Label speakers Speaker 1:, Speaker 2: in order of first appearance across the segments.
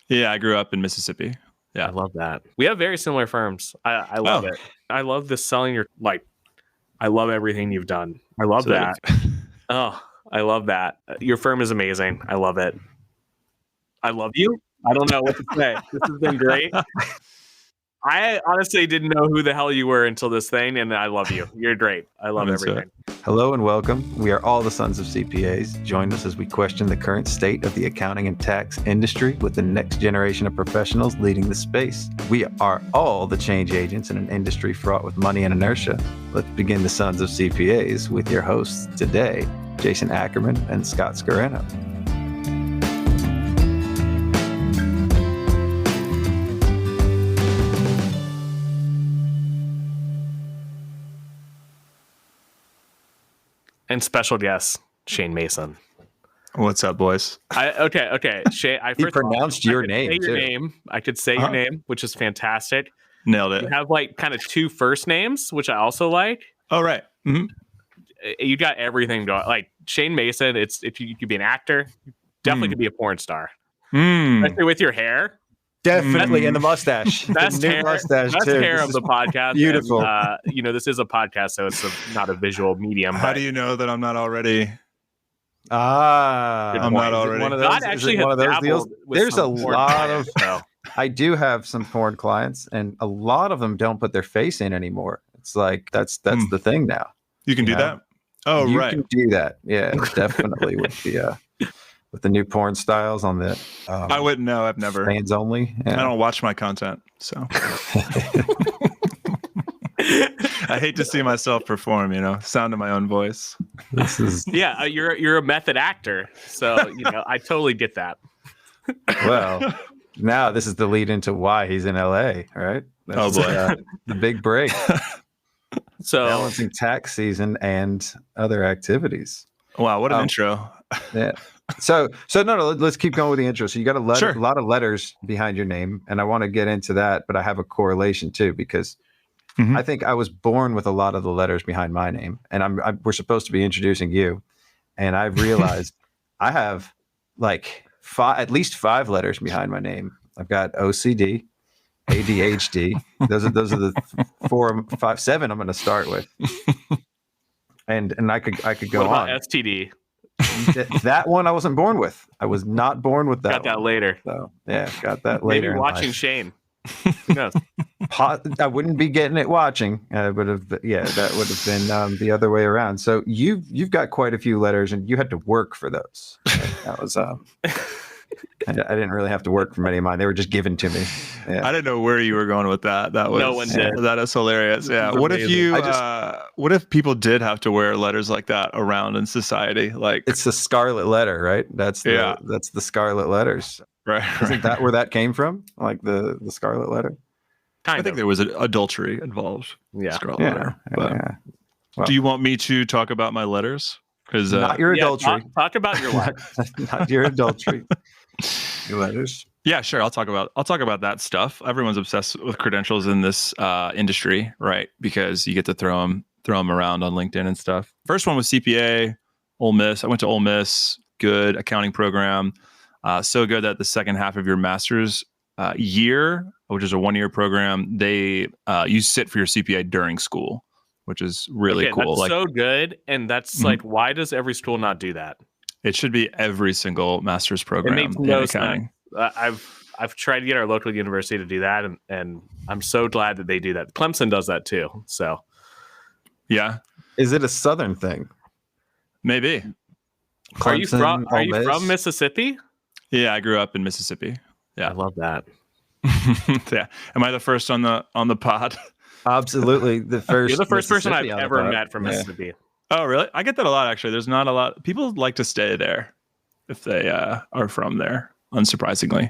Speaker 1: Yeah, I grew up in Mississippi. Yeah.
Speaker 2: I love that. We have very similar firms. I love it. I love this selling your, like, I love everything you've done. I love that. Oh, I love that. Your firm is amazing. I love it. I love you. I don't know what to say. This has been great. I honestly didn't know who the hell you were until this thing, and I love you. You're great. I love everything.
Speaker 3: Hello and welcome. We are all the sons of CPAs. Join us as we question the current state of the accounting and tax industry with the next generation of professionals leading the space. We are all the change agents in an industry fraught with money and inertia. Let's begin the Sons of CPAs with your hosts today, Jason Ackerman and Scott Scareno.
Speaker 2: And special guest, Shane Mason.
Speaker 1: What's up, boys?
Speaker 2: Okay. Shane,
Speaker 3: He pronounced your name.
Speaker 2: I could say your name, which is fantastic.
Speaker 1: Nailed it.
Speaker 2: You have like kind of two first names, which I also like.
Speaker 1: Oh, right. Mm-hmm.
Speaker 2: You got everything going. Like Shane Mason, if you could be an actor, definitely could be a porn star. Especially with your hair.
Speaker 3: Definitely, and the mustache.
Speaker 2: Best hair,
Speaker 3: mustache
Speaker 2: best
Speaker 3: too.
Speaker 2: hair of the podcast.
Speaker 3: Beautiful.
Speaker 2: And, this is a podcast, so it's not a visual medium.
Speaker 1: How do you know that I'm not already?
Speaker 3: I'm
Speaker 1: not already.
Speaker 3: One of those, one of those deals. There's a lot of. I do have some porn clients, and a lot of them don't put their face in anymore. It's like that's the thing now.
Speaker 1: You can do that. Oh,
Speaker 3: you
Speaker 1: right.
Speaker 3: You can do that. Yeah, definitely with the new porn styles on the.
Speaker 1: I wouldn't know. I've never.
Speaker 3: Fans only. Yeah.
Speaker 1: I don't watch my content, so. I hate to see myself perform. Sound of my own voice.
Speaker 3: This is.
Speaker 2: Yeah, you're a method actor, so I totally get that.
Speaker 3: Well, now this is the lead into why he's in LA, right?
Speaker 1: That's, oh boy,
Speaker 3: the big break.
Speaker 2: So
Speaker 3: balancing tax season and other activities.
Speaker 1: Wow, what an intro!
Speaker 3: Yeah. So no, let's keep going with the intro. So you got a lot of letters behind your name, and I want to get into that, but I have a correlation too because I think I was born with a lot of the letters behind my name, and we're supposed to be introducing you, and I've realized I have like at least 5 letters behind my name. I've got OCD, ADHD. Those are the 4, 5, 7 I'm going to start with, and I could go
Speaker 2: what about
Speaker 3: on.
Speaker 2: STD?
Speaker 3: That one I wasn't born with. I was not born with that.
Speaker 2: Got that later.
Speaker 3: So yeah, got that later.
Speaker 2: Maybe watching Shane. Who knows?
Speaker 3: I wouldn't be getting it watching. That would have been the other way around. So you've got quite a few letters, and you had to work for those. That was I didn't really have to work for many of mine. They were just given to me. Yeah.
Speaker 1: I didn't know where you were going with that. That was
Speaker 2: no one did.
Speaker 1: That is hilarious. Yeah. What if what if people did have to wear letters like that around in society? Like
Speaker 3: it's the scarlet letter, right? That's the scarlet letters.
Speaker 1: Right.
Speaker 3: Isn't that where that came from? Like the scarlet letter?
Speaker 1: I think there was adultery involved.
Speaker 2: Yeah.
Speaker 1: Scarlet letter. But well, do you want me to talk about my letters? Because
Speaker 3: not your adultery.
Speaker 2: Talk about your life.
Speaker 3: Not your adultery. Your letters.
Speaker 1: Yeah, sure. I'll talk about that stuff. Everyone's obsessed with credentials in this industry, right? Because you get to throw them around on LinkedIn and stuff. First one was CPA, Ole Miss. I went to Ole Miss. Good accounting program. So good that the second half of your master's year, which is a 1-year program, you sit for your CPA during school, which is really cool.
Speaker 2: That's so good. And that's like, why does every school not do that?
Speaker 1: It should be every single master's program.
Speaker 2: It makes no sense. I've tried to get our local university to do that, and I'm so glad that they do that. Clemson does that too. So,
Speaker 1: yeah,
Speaker 3: is it a Southern thing?
Speaker 1: Maybe.
Speaker 3: Clemson,
Speaker 2: are you from Mississippi?
Speaker 1: Yeah, I grew up in Mississippi. Yeah,
Speaker 2: I love that.
Speaker 1: Yeah, am I the first on the pod?
Speaker 3: Absolutely, the first.
Speaker 2: You're the first person I've ever met from Mississippi.
Speaker 1: Oh, really? I get that a lot, actually. There's not a lot. People like to stay there if they are from there, unsurprisingly.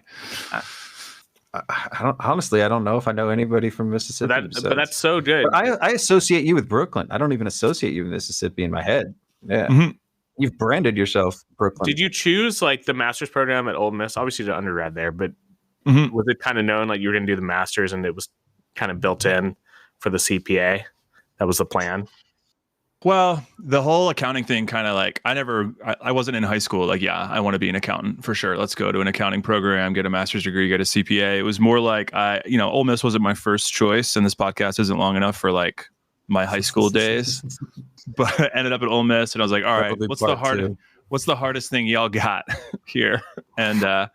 Speaker 3: Honestly, I don't know if I know anybody from Mississippi.
Speaker 2: But that's so good.
Speaker 3: But I associate you with Brooklyn. I don't even associate you with Mississippi in my head. Yeah. You've branded yourself Brooklyn.
Speaker 2: Did you choose like the master's program at Ole Miss? Obviously, the undergrad there, but was it kind of known like you were going to do the master's and it was kind of built in for the CPA? That was the plan.
Speaker 1: Well, the whole accounting thing kind of like, I wasn't in high school. Like, yeah, I want to be an accountant for sure. Let's go to an accounting program, get a master's degree, get a CPA. It was more like Ole Miss wasn't my first choice. And this podcast isn't long enough for like my high school days, but I ended up at Ole Miss and I was like, all right, what's the hardest thing y'all got here? And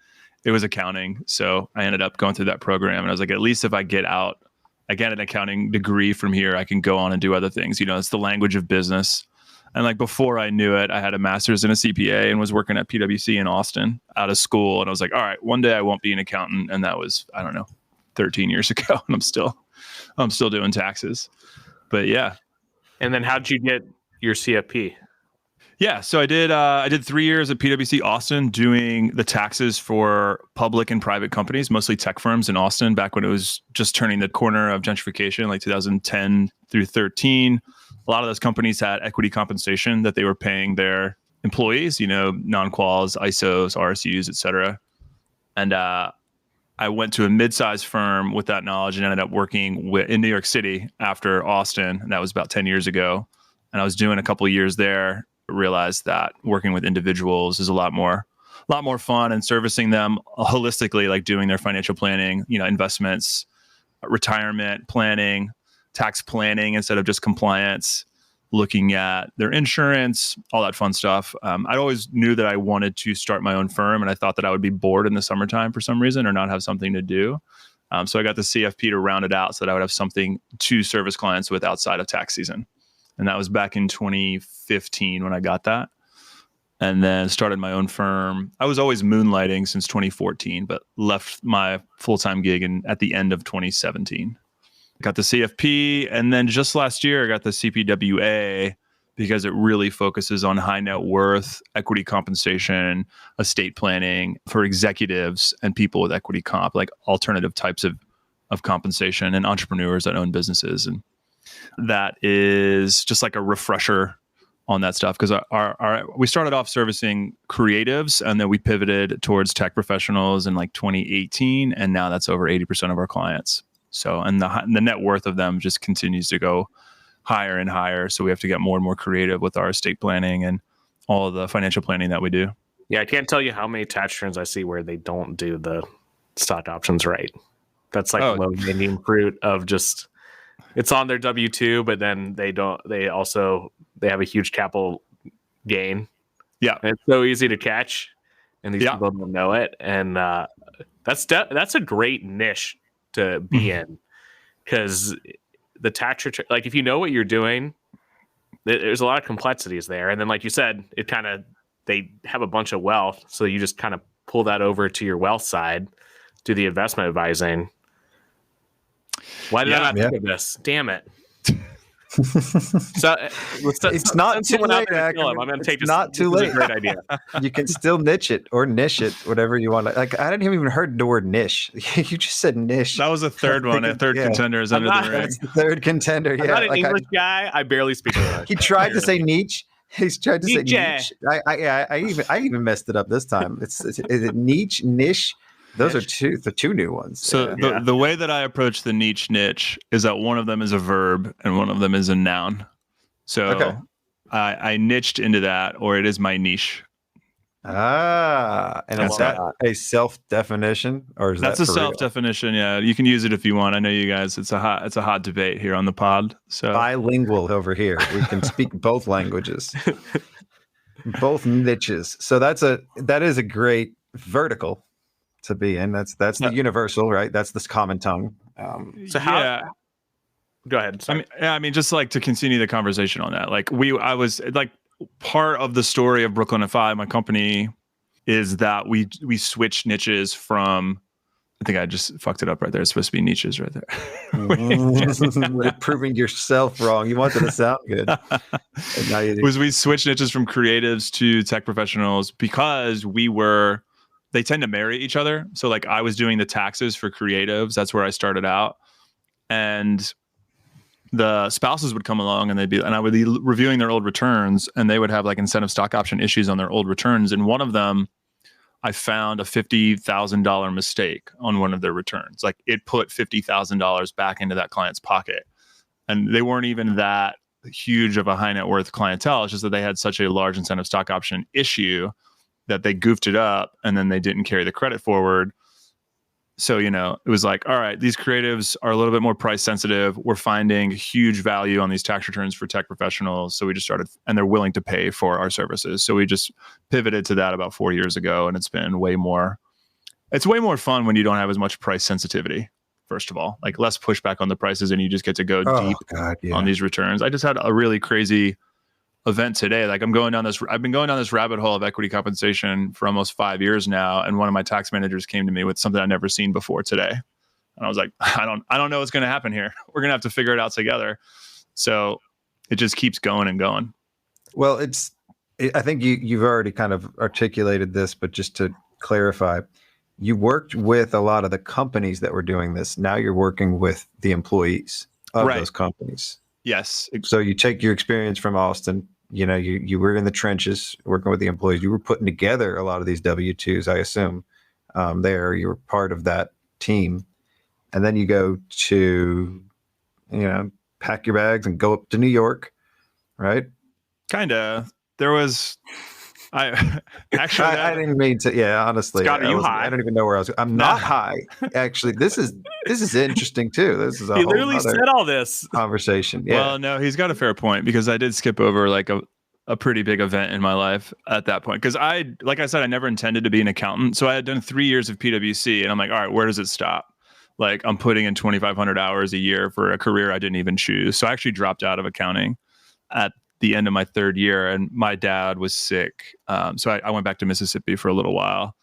Speaker 1: it was accounting. So I ended up going through that program and I was like, at least if I get an accounting degree from here, I can go on and do other things. It's the language of business. And like before I knew it, I had a master's in a CPA and was working at PwC in Austin out of school. And I was like, all right, one day I won't be an accountant. And that was, I don't know, 13 years ago. And I'm still doing taxes. But yeah.
Speaker 2: And then how'd you get your CFP?
Speaker 1: Yeah, so I did 3 years at PwC Austin doing the taxes for public and private companies, mostly tech firms in Austin, back when it was just turning the corner of gentrification, like 2010 through 13. A lot of those companies had equity compensation that they were paying their employees, non-quals, ISOs, RSUs, et cetera. And I went to a mid-sized firm with that knowledge and ended up working in New York City after Austin, and that was about 10 years ago. And I was doing a couple of years there. Realized that working with individuals is a lot more fun, and servicing them holistically, like doing their financial planning, investments, retirement planning, tax planning instead of just compliance, looking at their insurance, all that fun stuff. I always knew that I wanted to start my own firm, and I thought that I would be bored in the summertime for some reason or not have something to do. So I got the CFP to round it out so that I would have something to service clients with outside of tax season. And that was back in 2015 when I got that. And then started my own firm. I was always moonlighting since 2014, but left my full-time gig at the end of 2017. Got the CFP. And then just last year, I got the CPWA because it really focuses on high net worth, equity compensation, estate planning for executives and people with equity comp, like alternative types of compensation, and entrepreneurs that own businesses. And that is just like a refresher on that stuff, because we started off servicing creatives and then we pivoted towards tech professionals in like 2018, and now that's over 80% of our clients. So, and the net worth of them just continues to go higher and higher. So we have to get more and more creative with our estate planning and all of the financial planning that we do.
Speaker 2: Yeah, I can't tell you how many tax returns I see where they don't do the stock options right. That's like low-hanging fruit of just, it's on their W-2, but then they have a huge capital gain.
Speaker 1: Yeah.
Speaker 2: And it's so easy to catch, and these people don't know it. And that's a great niche to be in, because the tax return, like if you know what you're doing, there's a lot of complexities there. And then, like you said, they have a bunch of wealth, so you just kind of pull that over to your wealth side, do the investment advising. Why did I not think of this? Damn it. So
Speaker 3: it's not too late.
Speaker 2: I'm going to take this.
Speaker 3: Not too late.
Speaker 2: This is a great idea.
Speaker 3: You can still niche it or niche it, whatever you want. Like, I didn't even heard the word niche. You just said niche.
Speaker 1: That was a third one. A third contender is under the ring.
Speaker 3: That's the third contender.
Speaker 2: I'm not an English guy. I barely speak English.
Speaker 3: He tried to say niche. He's tried to say niche. I even messed it up this time. Is it niche, niche? Those are the two new ones.
Speaker 1: So the way that I approach the niche is that one of them is a verb and one of them is a noun. So I niched into that, or it is my niche.
Speaker 3: And is that a self-definition, or is
Speaker 1: that's
Speaker 3: that
Speaker 1: a self-definition? Yeah, you can use it if you want. I know you guys. It's a hot debate here on the pod. So
Speaker 3: bilingual over here. We can speak both languages, both niches. So that is a great vertical to be in. That's the universal, right? That's this common tongue.
Speaker 2: So how? Yeah. Go ahead. Sorry.
Speaker 1: I mean, just like to continue the conversation on that. Like I was like, part of the story of Brooklyn at 5, my company, is that we switched niches from. I think I just fucked it up right there. It's supposed to be niches right there.
Speaker 3: You're proving yourself wrong. You wanted to sound good.
Speaker 1: We switched niches from creatives to tech professionals because they tend to marry each other. So like I was doing the taxes for creatives. That's where I started out. And the spouses would come along and I would be reviewing their old returns, and they would have like incentive stock option issues on their old returns. And one of them, I found a $50,000 mistake on one of their returns. Like it put $50,000 back into that client's pocket. And they weren't even that huge of a high net worth clientele. It's just that they had such a large incentive stock option issue that they goofed it up and then they didn't carry the credit forward. So, it was like, all right, these creatives are a little bit more price sensitive. We're finding huge value on these tax returns for tech professionals. So we just started, and they're willing to pay for our services. So we just pivoted to that about 4 years ago. And it's way more fun when you don't have as much price sensitivity. First of all, like less pushback on the prices and you just get to go deep on these returns. I just had a really crazy event today. Like I've been going down this rabbit hole of equity compensation for almost 5 years now. And one of my tax managers came to me with something I'd never seen before today. And I was like, I don't know what's going to happen here. We're going to have to figure it out together. So it just keeps going and going.
Speaker 3: Well, I think you've already kind of articulated this, but just to clarify, you worked with a lot of the companies that were doing this. Now you're working with the employees of those companies.
Speaker 1: Yes.
Speaker 3: So you take your experience from Austin, you were in the trenches working with the employees. You were putting together a lot of these W-2s, I assume. You were part of that team. And then you go to, pack your bags and go up to New York, right?
Speaker 1: Kind of. There was... I
Speaker 3: didn't mean to. Yeah, honestly,
Speaker 2: Scott, are you high?
Speaker 3: I don't even know where I was. I'm not high. Actually, this is interesting too. This is
Speaker 2: he literally said all this
Speaker 3: conversation. Yeah.
Speaker 1: Well, no, he's got a fair point because I did skip over like a pretty big event in my life at that point. Because like I said, I never intended to be an accountant. So I had done 3 years of PwC, and I'm like, all right, where does it stop? Like I'm putting in 2,500 hours a year for a career I didn't even choose. So I actually dropped out of accounting at the end of my 3rd year, and my dad was sick. So I went back to Mississippi for a little while.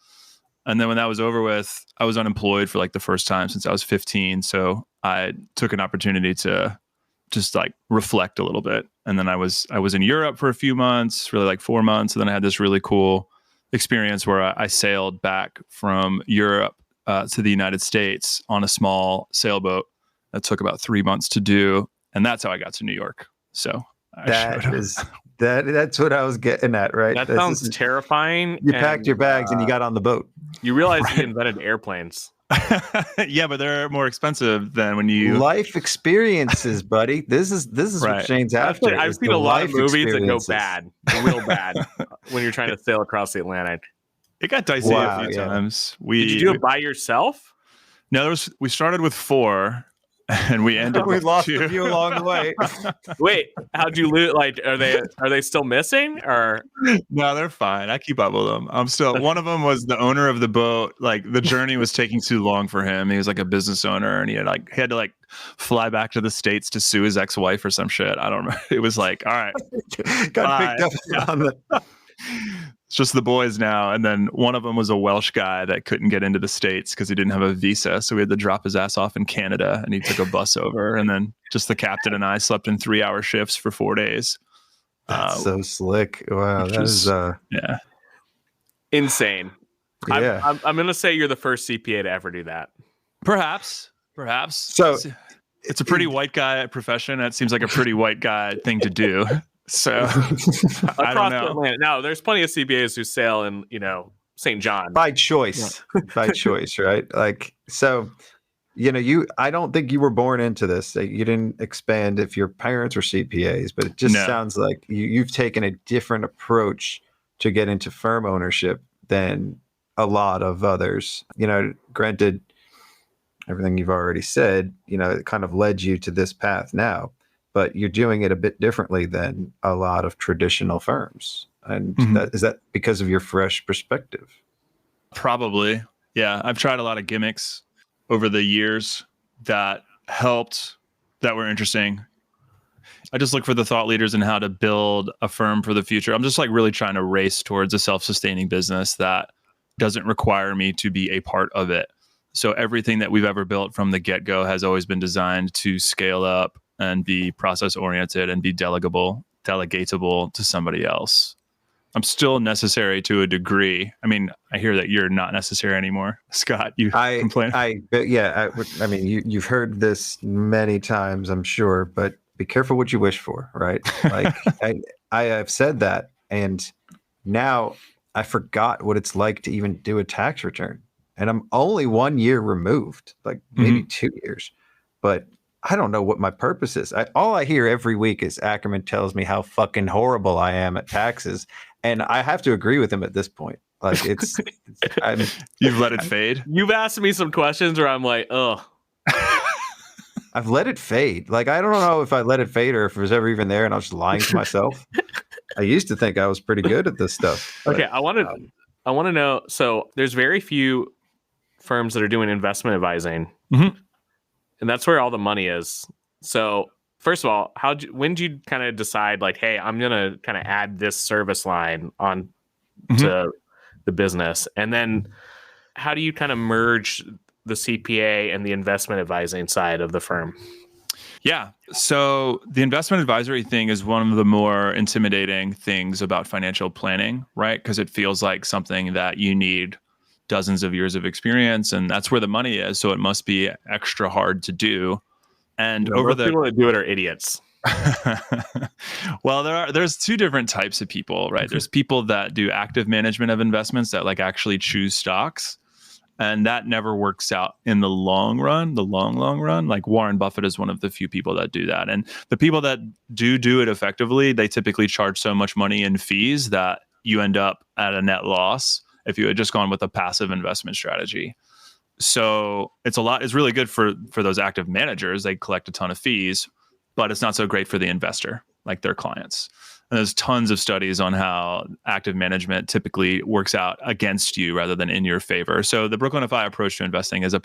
Speaker 1: And then when that was over with, I was unemployed for like the first time since I was 15. So I took an opportunity to just like reflect a little bit. And then I was in Europe for a few months, really like 4 months. And then I had this really cool experience where I sailed back from Europe to the United States on a small sailboat that took about 3 months to do. And that's how I got to New York. So
Speaker 3: that's what I was getting at, right?
Speaker 2: That sounds terrifying.
Speaker 3: You packed your bags and you got on the boat.
Speaker 2: You realize you invented airplanes.
Speaker 1: Yeah, but they're more expensive than when you
Speaker 3: life experiences, buddy. This is what Shane's after.
Speaker 2: I've seen a lot of movies that go bad, real bad, when you're trying to sail across the Atlantic.
Speaker 1: It got dicey a few times.
Speaker 2: Did you do it by yourself?
Speaker 1: No, we started with 4. And we ended.
Speaker 3: We lost
Speaker 1: 2.
Speaker 3: a few along the way.
Speaker 2: Wait, how'd you lose? Like, are they still missing? Or
Speaker 1: no, they're fine. I keep up with them. I'm still. One of them was the owner of the boat. Like the journey was taking too long for him. He was like a business owner, and he had to like fly back to the States to sue his ex-wife or some shit. I don't know. It was like, all right,
Speaker 3: got picked up on the.
Speaker 1: It's just the boys now. And then one of them was a Welsh guy that couldn't get into the States because he didn't have a visa. So we had to drop his ass off in Canada, and he took a bus over. And then just the captain and I slept in 3-hour shifts for 4 days.
Speaker 3: That's so slick. Wow. That is
Speaker 2: insane.
Speaker 3: Yeah.
Speaker 2: I'm going to say you're the first CPA to ever do that.
Speaker 1: Perhaps.
Speaker 3: So
Speaker 1: it's a pretty white guy profession. That seems like a pretty white guy thing to do. So I don't know.
Speaker 2: Atlantic. Now, there's plenty of CPAs who sail in, St. John
Speaker 3: by choice, right? Like, so, I don't think you were born into this. You didn't expand if your parents were CPAs, but it just sounds like you've taken a different approach to get into firm ownership than a lot of others. Granted, everything you've already said, it kind of led you to this path now. But you're doing it a bit differently than a lot of traditional firms. And is that because of your fresh perspective?
Speaker 1: Probably. Yeah. I've tried a lot of gimmicks over the years that helped, that were interesting. I just look for the thought leaders in how to build a firm for the future. I'm just like really trying to race towards a self-sustaining business that doesn't require me to be a part of it. So everything that we've ever built from the get-go has always been designed to scale up and be process oriented and be delegatable to somebody else. I'm still necessary to a degree. I mean, I hear that you're not necessary anymore, Scott. You complain.
Speaker 3: I mean, you've heard this many times, I'm sure, but be careful what you wish for, right? Like I have said that, and now I forgot what it's like to even do a tax return, and I'm only 1 year removed, like maybe 2 years, but I don't know what my purpose is. All I hear every week is Ackerman tells me how fucking horrible I am at taxes. And I have to agree with him at this point. Like
Speaker 1: you've let it fade.
Speaker 2: You've asked me some questions where I'm like, oh,
Speaker 3: I've let it fade. Like, I don't know if I let it fade or if it was ever even there and I was just lying to myself. I used to think I was pretty good at this stuff.
Speaker 2: Okay. I want to know. So there's very few firms that are doing investment advising, and that's where all the money is. So first of all, when did you kind of decide like, hey, I'm going to kind of add this service line on to the business? And then how do you kind of merge the CPA and the investment advising side of the firm?
Speaker 1: Yeah. So the investment advisory thing is one of the more intimidating things about financial planning, right? Because it feels like something that you need dozens of years of experience, and that's where the money is. So it must be extra hard to do. And
Speaker 2: most people that do it are idiots.
Speaker 1: Well, there's two different types of people, right? There's people that do active management of investments that like actually choose stocks. And that never works out in the long run, long run. Like Warren Buffett is one of the few people that do that. And the people that do it effectively, they typically charge so much money in fees that you end up at a net loss if you had just gone with a passive investment strategy. So it's really good for those active managers. They collect a ton of fees, but it's not so great for the investor, like their clients. And there's tons of studies on how active management typically works out against you rather than in your favor. So the Brooklyn FI approach to investing is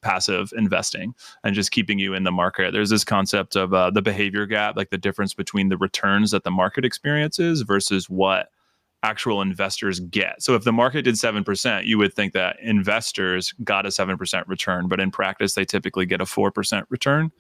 Speaker 1: passive investing and just keeping you in the market. There's this concept of the behavior gap, like the difference between the returns that the market experiences versus what actual investors get. So if the market did 7%, you would think that investors got a 7% return, but in practice, they typically get a 4% return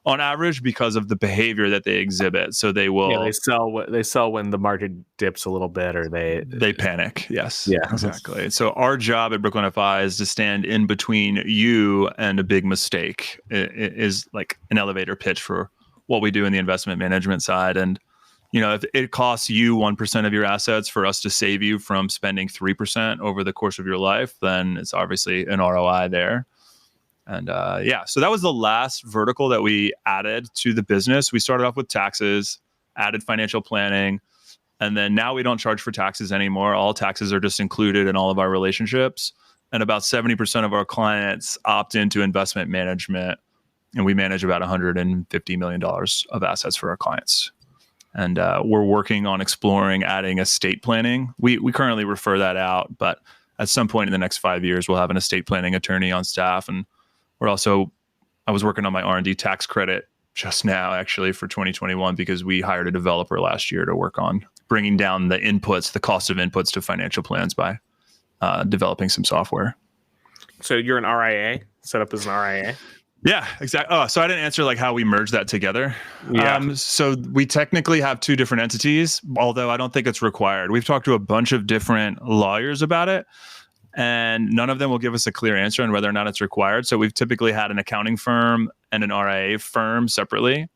Speaker 1: on average because of the behavior that they exhibit. So they will
Speaker 2: they sell when the market dips a little bit, or they
Speaker 1: panic. Yes,
Speaker 2: yeah,
Speaker 1: exactly. So our job at Brooklyn FI is to stand in between you and a big mistake. It is like an elevator pitch for what we do in the investment management side. And if it costs you 1% of your assets for us to save you from spending 3% over the course of your life, then it's obviously an ROI there. And so that was the last vertical that we added to the business. We started off with taxes, added financial planning, and then now we don't charge for taxes anymore. All taxes are just included in all of our relationships. And about 70% of our clients opt into investment management, and we manage about $150 million of assets for our clients. And we're working on exploring adding estate planning. We currently refer that out, but at some point in the next 5 years, we'll have an estate planning attorney on staff. And I was working on my R&D tax credit just now, actually, for 2021, because we hired a developer last year to work on bringing down the cost of inputs to financial plans by developing some software.
Speaker 2: So you're an RIA, set up as an RIA?
Speaker 1: Yeah, exactly. Oh, so I didn't answer like how we merge that together.
Speaker 2: Yeah.
Speaker 1: So we technically have two different entities, although I don't think it's required. We've talked to a bunch of different lawyers about it, and none of them will give us a clear answer on whether or not it's required. So we've typically had an accounting firm and an RIA firm separately.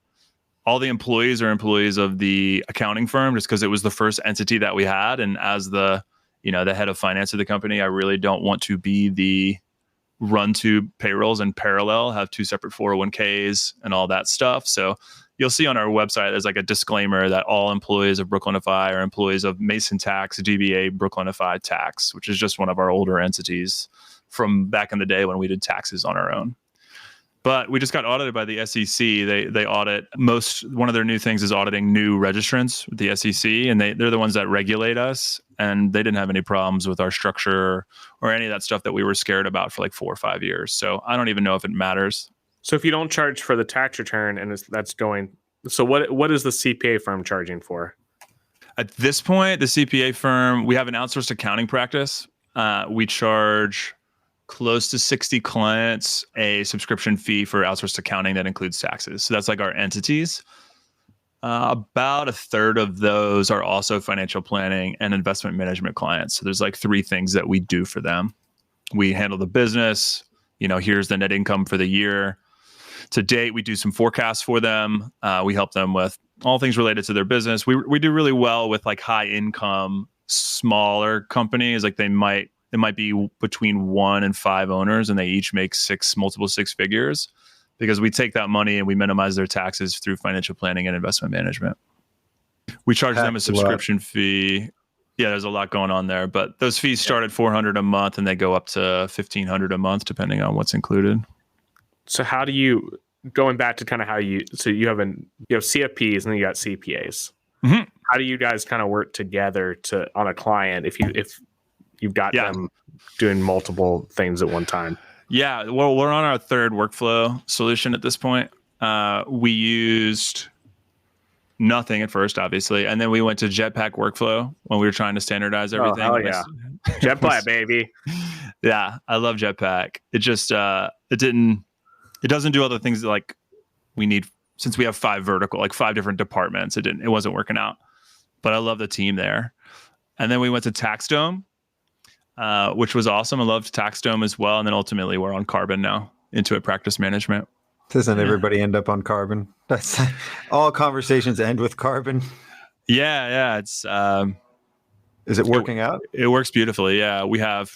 Speaker 1: All the employees are employees of the accounting firm just because it was the first entity that we had. And as the head of finance of the company, I really don't want to be the run two payrolls in parallel, have two separate 401ks and all that stuff. So you'll see on our website, there's like a disclaimer that all employees of Brooklyn FI are employees of Mason Tax, DBA, Brooklyn FI Tax, which is just one of our older entities from back in the day when we did taxes on our own. But we just got audited by the SEC. They audit one of their new things is auditing new registrants with the SEC, and they're the ones that regulate us. And they didn't have any problems with our structure or any of that stuff that we were scared about for like 4 or 5 years. So I don't even know if it matters.
Speaker 2: So if you don't charge for the tax return and so what is the CPA firm charging for?
Speaker 1: At this point, the CPA firm, we have an outsourced accounting practice. We charge close to 60 clients a subscription fee for outsourced accounting that includes taxes. So that's like our entities. About a third of those are also financial planning and investment management clients. So there's like 3 things that we do for them. We handle the business. Here's the net income for the year. To date, we do some forecasts for them. We help them with all things related to their business. We do really well with like high income, smaller companies. Like it might be between 1 and 5 owners, and they each make multiple six figures. because we take that money and we minimize their taxes through financial planning and investment management. We charge them a subscription fee. Yeah, there's a lot going on there, but those fees start at $400 a month and they go up to $1,500 a month depending on what's included.
Speaker 2: So how do you, going back to kind of how you have CFPs and then you got CPAs. Mm-hmm. How do you guys kind of work together on a client if you've got them doing multiple things at one time?
Speaker 1: Yeah, well, we're on our third workflow solution at this point. We used nothing at first, obviously, and then we went to Jetpack workflow when we were trying to standardize everything.
Speaker 2: Oh yeah, Jetpack baby.
Speaker 1: Yeah, I love Jetpack. It just it doesn't do all the things that like we need, since we have 5 different departments. It wasn't working out, but I love the team there. And then we went to TaxDome, which was awesome. I loved TaxDome as well. And then ultimately we're on Carbon now, Intuit Practice Management.
Speaker 3: Doesn't everybody end up on Carbon? That's all conversations end with Carbon.
Speaker 1: Yeah. It's
Speaker 3: is it working out?
Speaker 1: It works beautifully. Yeah. We have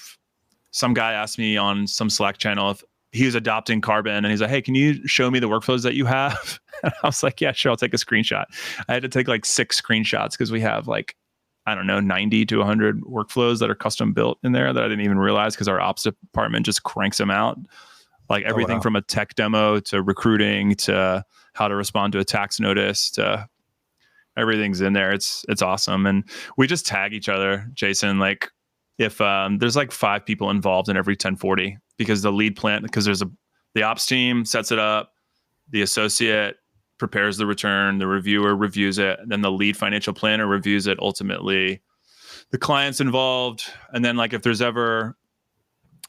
Speaker 1: some guy asked me on some Slack channel if he was adopting Carbon, and he's like, hey, can you show me the workflows that you have? And I was like, yeah, sure. I'll take a screenshot. I had to take like 6 screenshots because we have like, I don't know, 90 to 100 workflows that are custom built in there that I didn't even realize because our ops department just cranks them out. Like everything from a tech demo to recruiting to how to respond to a tax notice to everything's in there. It's awesome. And we just tag each other, Jason. Like if there's like 5 people involved in every 1040 because the lead plant, because the ops team sets it up, the associate prepares the return, the reviewer reviews it, then the lead financial planner reviews it. Ultimately, the client's involved. And then like if there's ever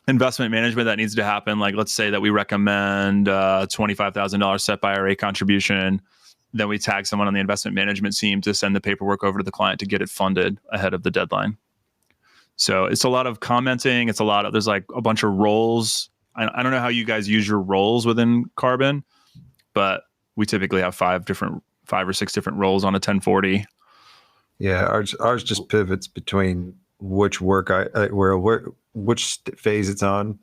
Speaker 1: investment management that needs to happen, like let's say that we recommend $25,000 SEP IRA contribution, then we tag someone on the investment management team to send the paperwork over to the client to get it funded ahead of the deadline. So it's a lot of commenting. There's like a bunch of roles. I don't know how you guys use your roles within Carbon, but we typically have 5 or 6 different roles on a 1040.
Speaker 3: Yeah, ours just pivots between which work which phase it's on,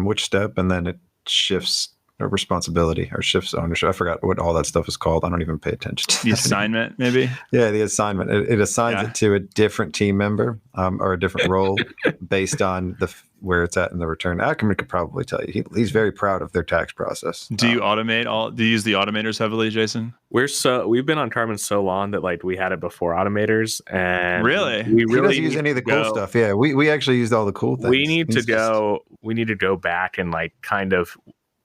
Speaker 3: which step, and then it shifts responsibility or shifts ownership. I forgot what all that stuff is called. I don't even pay attention to
Speaker 1: the assignment, maybe.
Speaker 3: Yeah, the assignment. It assigns it to a different team member or a different role based on where it's at in the return. Ackerman could probably tell you. He's very proud of their tax process.
Speaker 1: Do you automate do you use the automators heavily, Jason?
Speaker 2: We've been on Carbon so long that like we had it before automators, and
Speaker 1: really
Speaker 3: he doesn't use any of the cool stuff. Yeah, we actually used all the cool things.
Speaker 2: We need to go back and like kind of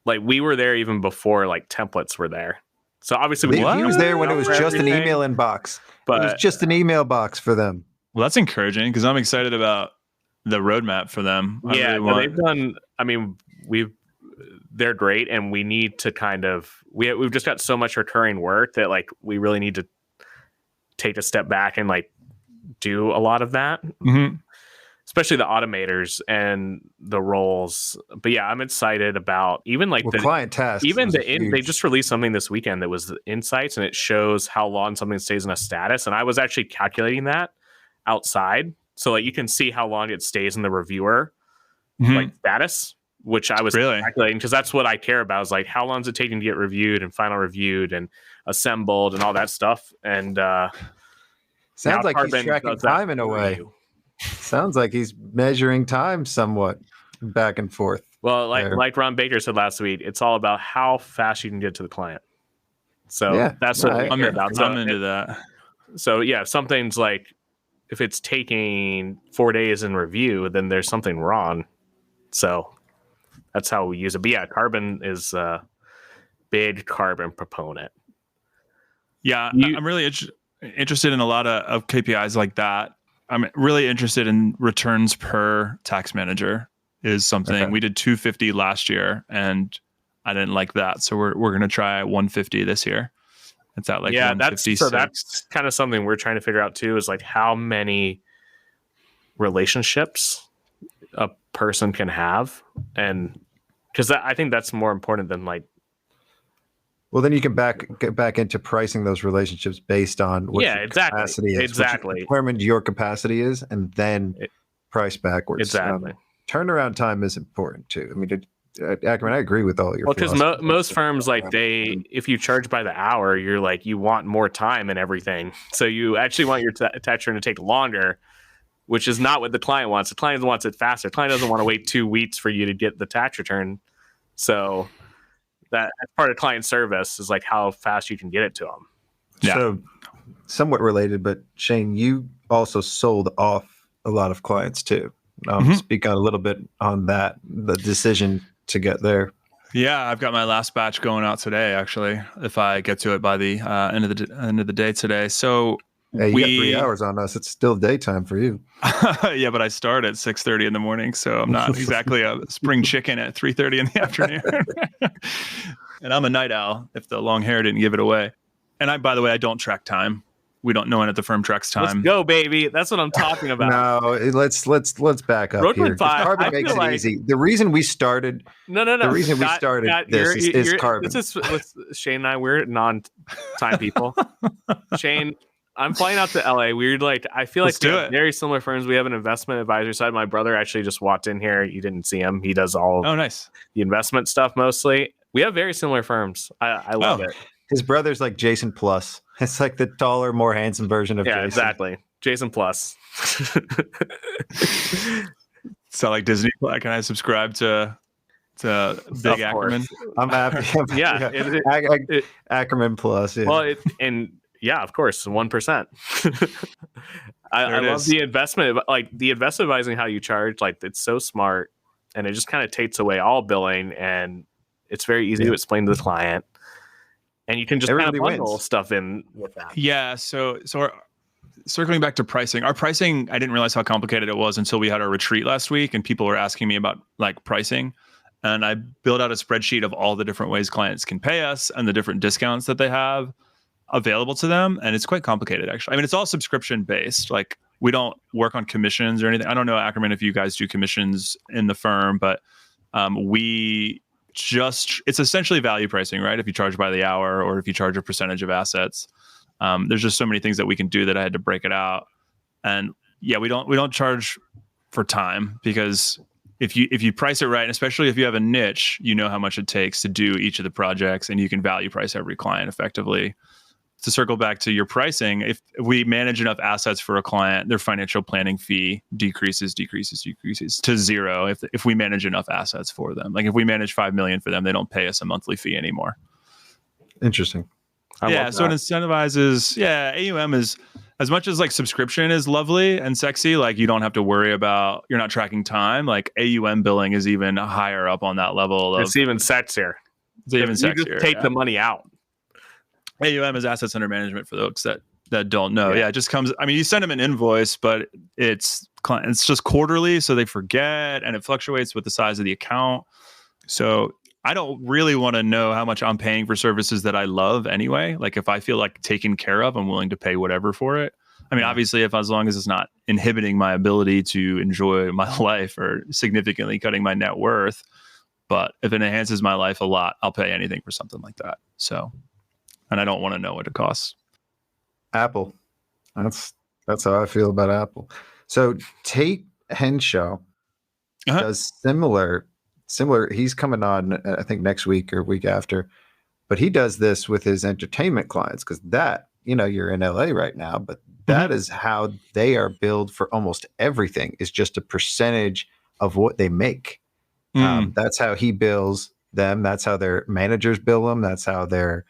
Speaker 2: like we were there even before like templates were there. So obviously
Speaker 3: he was there when it was just an email inbox. But it was just an email box for them.
Speaker 1: Well, that's encouraging because I'm excited about the roadmap for them.
Speaker 2: They've done. I mean, they're great, and we need to kind of we've just got so much recurring work that like we really need to take a step back and like do a lot of that. Mm-hmm. Especially the automators and the roles. But yeah, I'm excited about even like the
Speaker 3: client tasks.
Speaker 2: Even they just released something this weekend that was the insights, and it shows how long something stays in a status. And I was actually calculating that outside. So like you can see how long it stays in the reviewer like status, which I was calculating because that's what I care about is like how long is it taking to get reviewed and final reviewed and assembled and all that stuff. And
Speaker 3: sounds like he's tracking time in a way. Sounds like he's measuring time somewhat back and forth.
Speaker 2: Well, like Ron Baker said last week, it's all about how fast you can get to the client. So that's what I'm about.
Speaker 1: I'm into that.
Speaker 2: So yeah, if something's like, if it's taking 4 days in review, then there's something wrong. So that's how we use it. But yeah, Carbon is a big Carbon proponent.
Speaker 1: Yeah, I'm really interested in a lot of KPIs like that. I'm really interested in returns per tax manager is something. Okay. We did 250 last year and I didn't like that. So we're going to try 150 this year. It's at like 156.
Speaker 2: That's kind of something we're trying to figure out too, is like how many relationships a person can have. And because I think that's more important than like,
Speaker 3: well, then you can get back into pricing those relationships based on what your capacity is.
Speaker 2: Exactly.
Speaker 3: What you determined your capacity is, and then price backwards.
Speaker 2: Exactly.
Speaker 3: Turnaround time is important too. I mean, Ackerman, I agree with all your.
Speaker 2: Well, because most firms, like if you charge by the hour, you're like, you want more time and everything. So you actually want your tax return to take longer, which is not what the client wants. The client wants it faster. The client doesn't want to wait 2 weeks for you to get the tax return. So that's part of client service, is like how fast you can get it to them.
Speaker 1: Yeah.
Speaker 3: So somewhat related, but Shane, you also sold off a lot of clients too. Speak out a little bit on that, the decision to get there.
Speaker 1: Yeah, I've got my last batch going out today, actually, if I get to it by the end of the day today. So
Speaker 3: hey, you got 3 hours on us. It's still daytime for you.
Speaker 1: Yeah, but I start at 6:30 in the morning, so I'm not exactly a spring chicken at 3:30 in the afternoon. And I'm a night owl, if the long hair didn't give it away. And by the way, I don't track time. We don't know when at the firm tracks time.
Speaker 2: Let's go, baby. That's what I'm talking about.
Speaker 3: No, let's back up
Speaker 2: Roadwood
Speaker 3: here.
Speaker 2: 5,
Speaker 3: Carbon makes it easy. The reason we started.
Speaker 2: No.
Speaker 3: The reason we started this is carbon.
Speaker 2: This is Shane and I. We're non-time people. Shane, I'm flying out to LA. I feel like we have very similar firms. We have an investment advisory side. My brother actually just walked in here. You didn't see him. He does all
Speaker 1: nice.
Speaker 2: The investment stuff mostly. We have very similar firms. I love it.
Speaker 3: His brother's like Jason Plus. It's like the taller, more handsome version of Jason.
Speaker 2: Yeah, exactly. Jason Plus.
Speaker 1: So like Disney, can I subscribe to Big Ackerman?
Speaker 3: I'm happy.
Speaker 2: Yeah.
Speaker 3: Ackerman Plus. Yeah.
Speaker 2: Well, of course, 1%. I love the investment, like the investment advising, how you charge. Like, it's so smart, and it just kind of takes away all billing, and it's very easy to explain to the client. And you can just kind of bundle stuff in with that.
Speaker 1: Yeah. So circling back to pricing, our pricing, I didn't realize how complicated it was until we had our retreat last week, and people were asking me about like pricing. And I built out a spreadsheet of all the different ways clients can pay us and the different discounts that they have available to them. And it's quite complicated, actually. I mean, it's all subscription based. Like, we don't work on commissions or anything. I don't know, Ackerman, if you guys do commissions in the firm, but it's essentially value pricing, right? If you charge by the hour or if you charge a percentage of assets, there's just so many things that we can do that I had to break it out. And yeah, we don't charge for time, because if you price it right, and especially if you have a niche, you know how much it takes to do each of the projects, and you can value price every client effectively. To circle back to your pricing, if we manage enough assets for a client, their financial planning fee decreases to zero if we manage enough assets for them. Like, if we manage $5 million for them, they don't pay us a monthly fee anymore.
Speaker 3: Interesting.
Speaker 1: So it incentivizes. Yeah, AUM is, as much as like subscription is lovely and sexy, like you don't have to worry about, you're not tracking time. Like, AUM billing is even higher up on that level.
Speaker 2: It's even sexier. You just take the money out.
Speaker 1: AUM is assets under management, for those that don't know. Yeah, it just comes. I mean, you send them an invoice, but it's just quarterly, so they forget, and it fluctuates with the size of the account. So I don't really want to know how much I'm paying for services that I love anyway. Like, if I feel like taken care of, I'm willing to pay whatever for it. I mean, obviously, as long as it's not inhibiting my ability to enjoy my life or significantly cutting my net worth. But if it enhances my life a lot, I'll pay anything for something like that. So. And I don't want to know what it costs.
Speaker 3: Apple. That's how I feel about Apple. So Tate Henshaw does similar. He's coming on, I think, next week or week after. But he does this with his entertainment clients, because that, you're in LA right now, but that is how they are billed for almost everything, is just a percentage of what they make. That's how he bills them. That's how their managers bill them. That's how they're,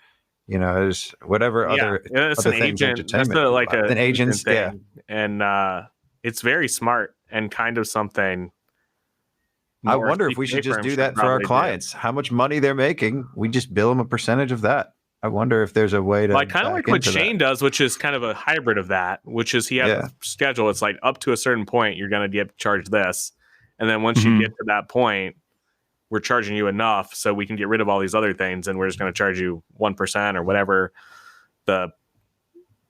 Speaker 3: there's whatever other things,
Speaker 2: agent.
Speaker 3: Entertainment.
Speaker 2: That's
Speaker 3: an agent's
Speaker 2: thing. Yeah. And it's very smart and kind of something.
Speaker 3: I wonder if we should just do that for our clients. How much money they're making, we just bill them a percentage of that. I wonder if there's a way to.
Speaker 2: Like, kind of like what Shane does, which is kind of a hybrid of that, which is he has a schedule. It's like, up to a certain point, you're going to get charged this. And then once you get to that point, we're charging you enough so we can get rid of all these other things, and we're just going to charge you 1% or whatever the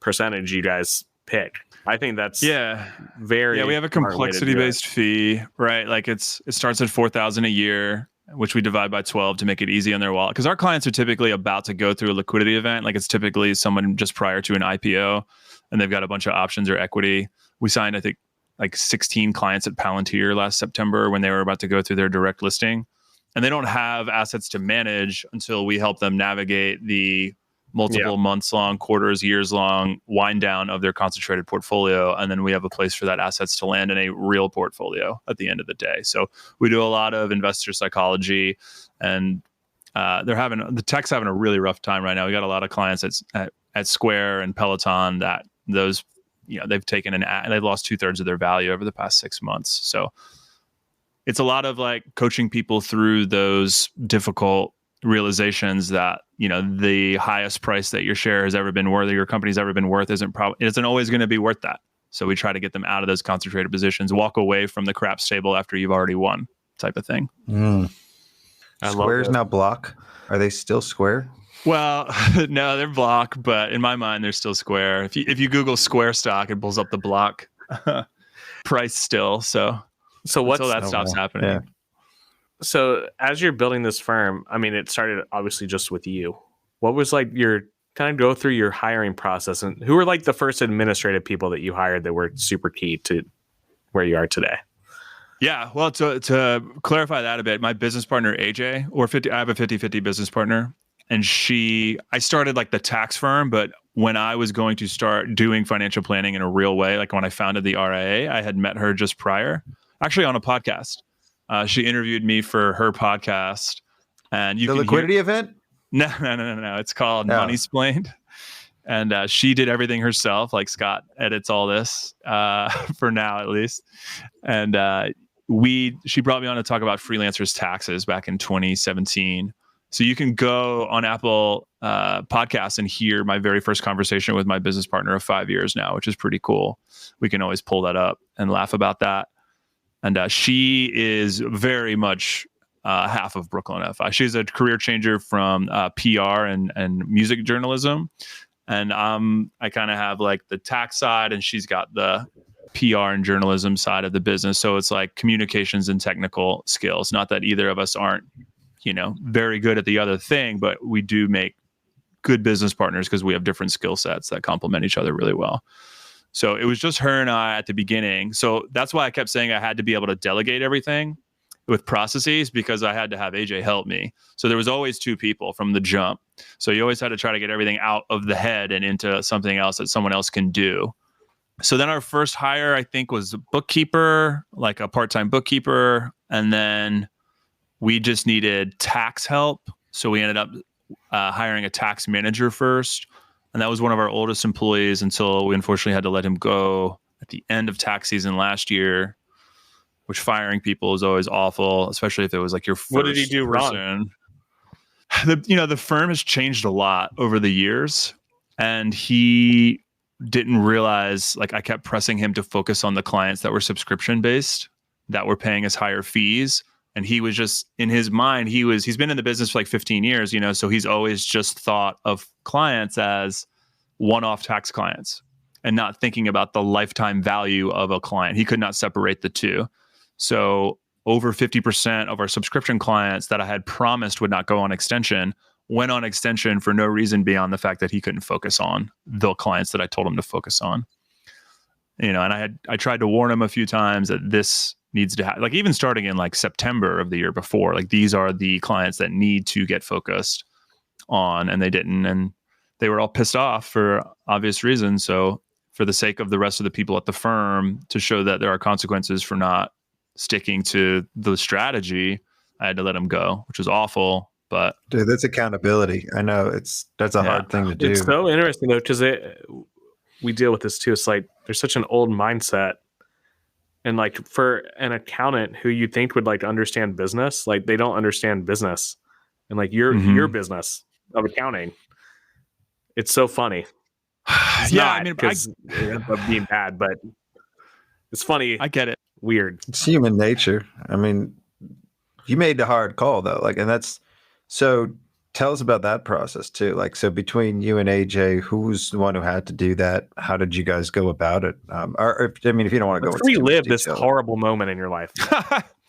Speaker 2: percentage you guys pick. I think that's very.
Speaker 1: Yeah, we have a complexity-based fee, right? Like, it starts at $4,000 a year, which we divide by 12 to make it easy on their wallet. Because our clients are typically about to go through a liquidity event. Like, it's typically someone just prior to an IPO, and they've got a bunch of options or equity. We signed, I think, like 16 clients at Palantir last September when they were about to go through their direct listing. and they don't have assets to manage until we help them navigate the multiple months long, quarters, years long wind down of their concentrated portfolio. And then we have a place for that assets to land in a real portfolio at the end of the day. So we do a lot of investor psychology, and the tech's having a really rough time right now. We got a lot of clients at Square and Peloton that those, they've taken they've lost 2/3 of their value over the past 6 months. So it's a lot of like coaching people through those difficult realizations that, the highest price that your share has ever been worth, or your company's ever been worth, isn't always going to be worth that. So we try to get them out of those concentrated positions, walk away from the craps table after you've already won, type of thing.
Speaker 3: Square's now block. Are they still Square?
Speaker 1: Well, no, they're block, but in my mind, they're still Square. If you Google Square stock, it pulls up the block price still. So until that stops happening. Yeah.
Speaker 2: So as you're building this firm, I mean, it started obviously just with you. What was like your kind of go through your hiring process, and who were like the first administrative people that you hired that were super key to where you are today?
Speaker 1: Yeah, well, to clarify that a bit, my business partner, AJ, I have a 50-50 business partner, and I started like the tax firm, but when I was going to start doing financial planning in a real way, like when I founded the RIA, I had met her just prior, actually on a podcast. She interviewed me for her podcast, and the
Speaker 3: liquidity event?
Speaker 1: No. It's called Money Splained. And she did everything herself. Like Scott edits all this for now, at least. And she brought me on to talk about freelancers' taxes back in 2017. So you can go on Apple Podcasts and hear my very first conversation with my business partner of 5 years now, which is pretty cool. We can always pull that up and laugh about that. And she is very much half of Brooklyn FI. She's a career changer from PR and music journalism. And I kind of have like the tax side, and she's got the PR and journalism side of the business. So it's like communications and technical skills. Not that either of us aren't, very good at the other thing, but we do make good business partners because we have different skill sets that complement each other really well. So it was just her and I at the beginning. So that's why I kept saying I had to be able to delegate everything with processes, because I had to have AJ help me. So there was always two people from the jump. So you always had to try to get everything out of the head and into something else that someone else can do. So then our first hire, I think, was a bookkeeper, like a part-time bookkeeper. And then we just needed tax help. So we ended up hiring a tax manager first. And that was one of our oldest employees until we unfortunately had to let him go at the end of tax season last year, which firing people is always awful, especially if it was like your first
Speaker 2: What did he do
Speaker 1: person.
Speaker 2: wrong?
Speaker 1: The firm has changed a lot over the years, and he didn't realize, like, I kept pressing him to focus on the clients that were subscription based, that were paying us higher fees. And he was just, in his mind, he's been in the business for like 15 years, so he's always just thought of clients as one-off tax clients and not thinking about the lifetime value of a client. He could not separate the two. So over 50% of our subscription clients that I had promised would not go on extension went on extension for no reason beyond the fact that he couldn't focus on the clients that I told him to focus on. And I tried to warn him a few times that this needs to happen, like even starting in like September of the year before, like these are the clients that need to get focused on, and they didn't. And they were all pissed off for obvious reasons. So for the sake of the rest of the people at the firm, to show that there are consequences for not sticking to the strategy, I had to let them go, which was awful. But
Speaker 3: dude, that's accountability. I know that's a hard thing to do.
Speaker 2: It's so interesting though, because we deal with this too. It's like there's such an old mindset, and like for an accountant who you think would like understand business, like they don't understand business, and like your business of accounting. It's so funny. It's because it ends up being bad, but it's funny.
Speaker 1: I get it.
Speaker 2: Weird.
Speaker 3: It's human nature. I mean, you made the hard call though. Like, and that's so. Tell us about that process too. Like, so between you and AJ, who's the one who had to do that? How did you guys go about it? If you don't want to go
Speaker 2: relive this horrible moment in your life.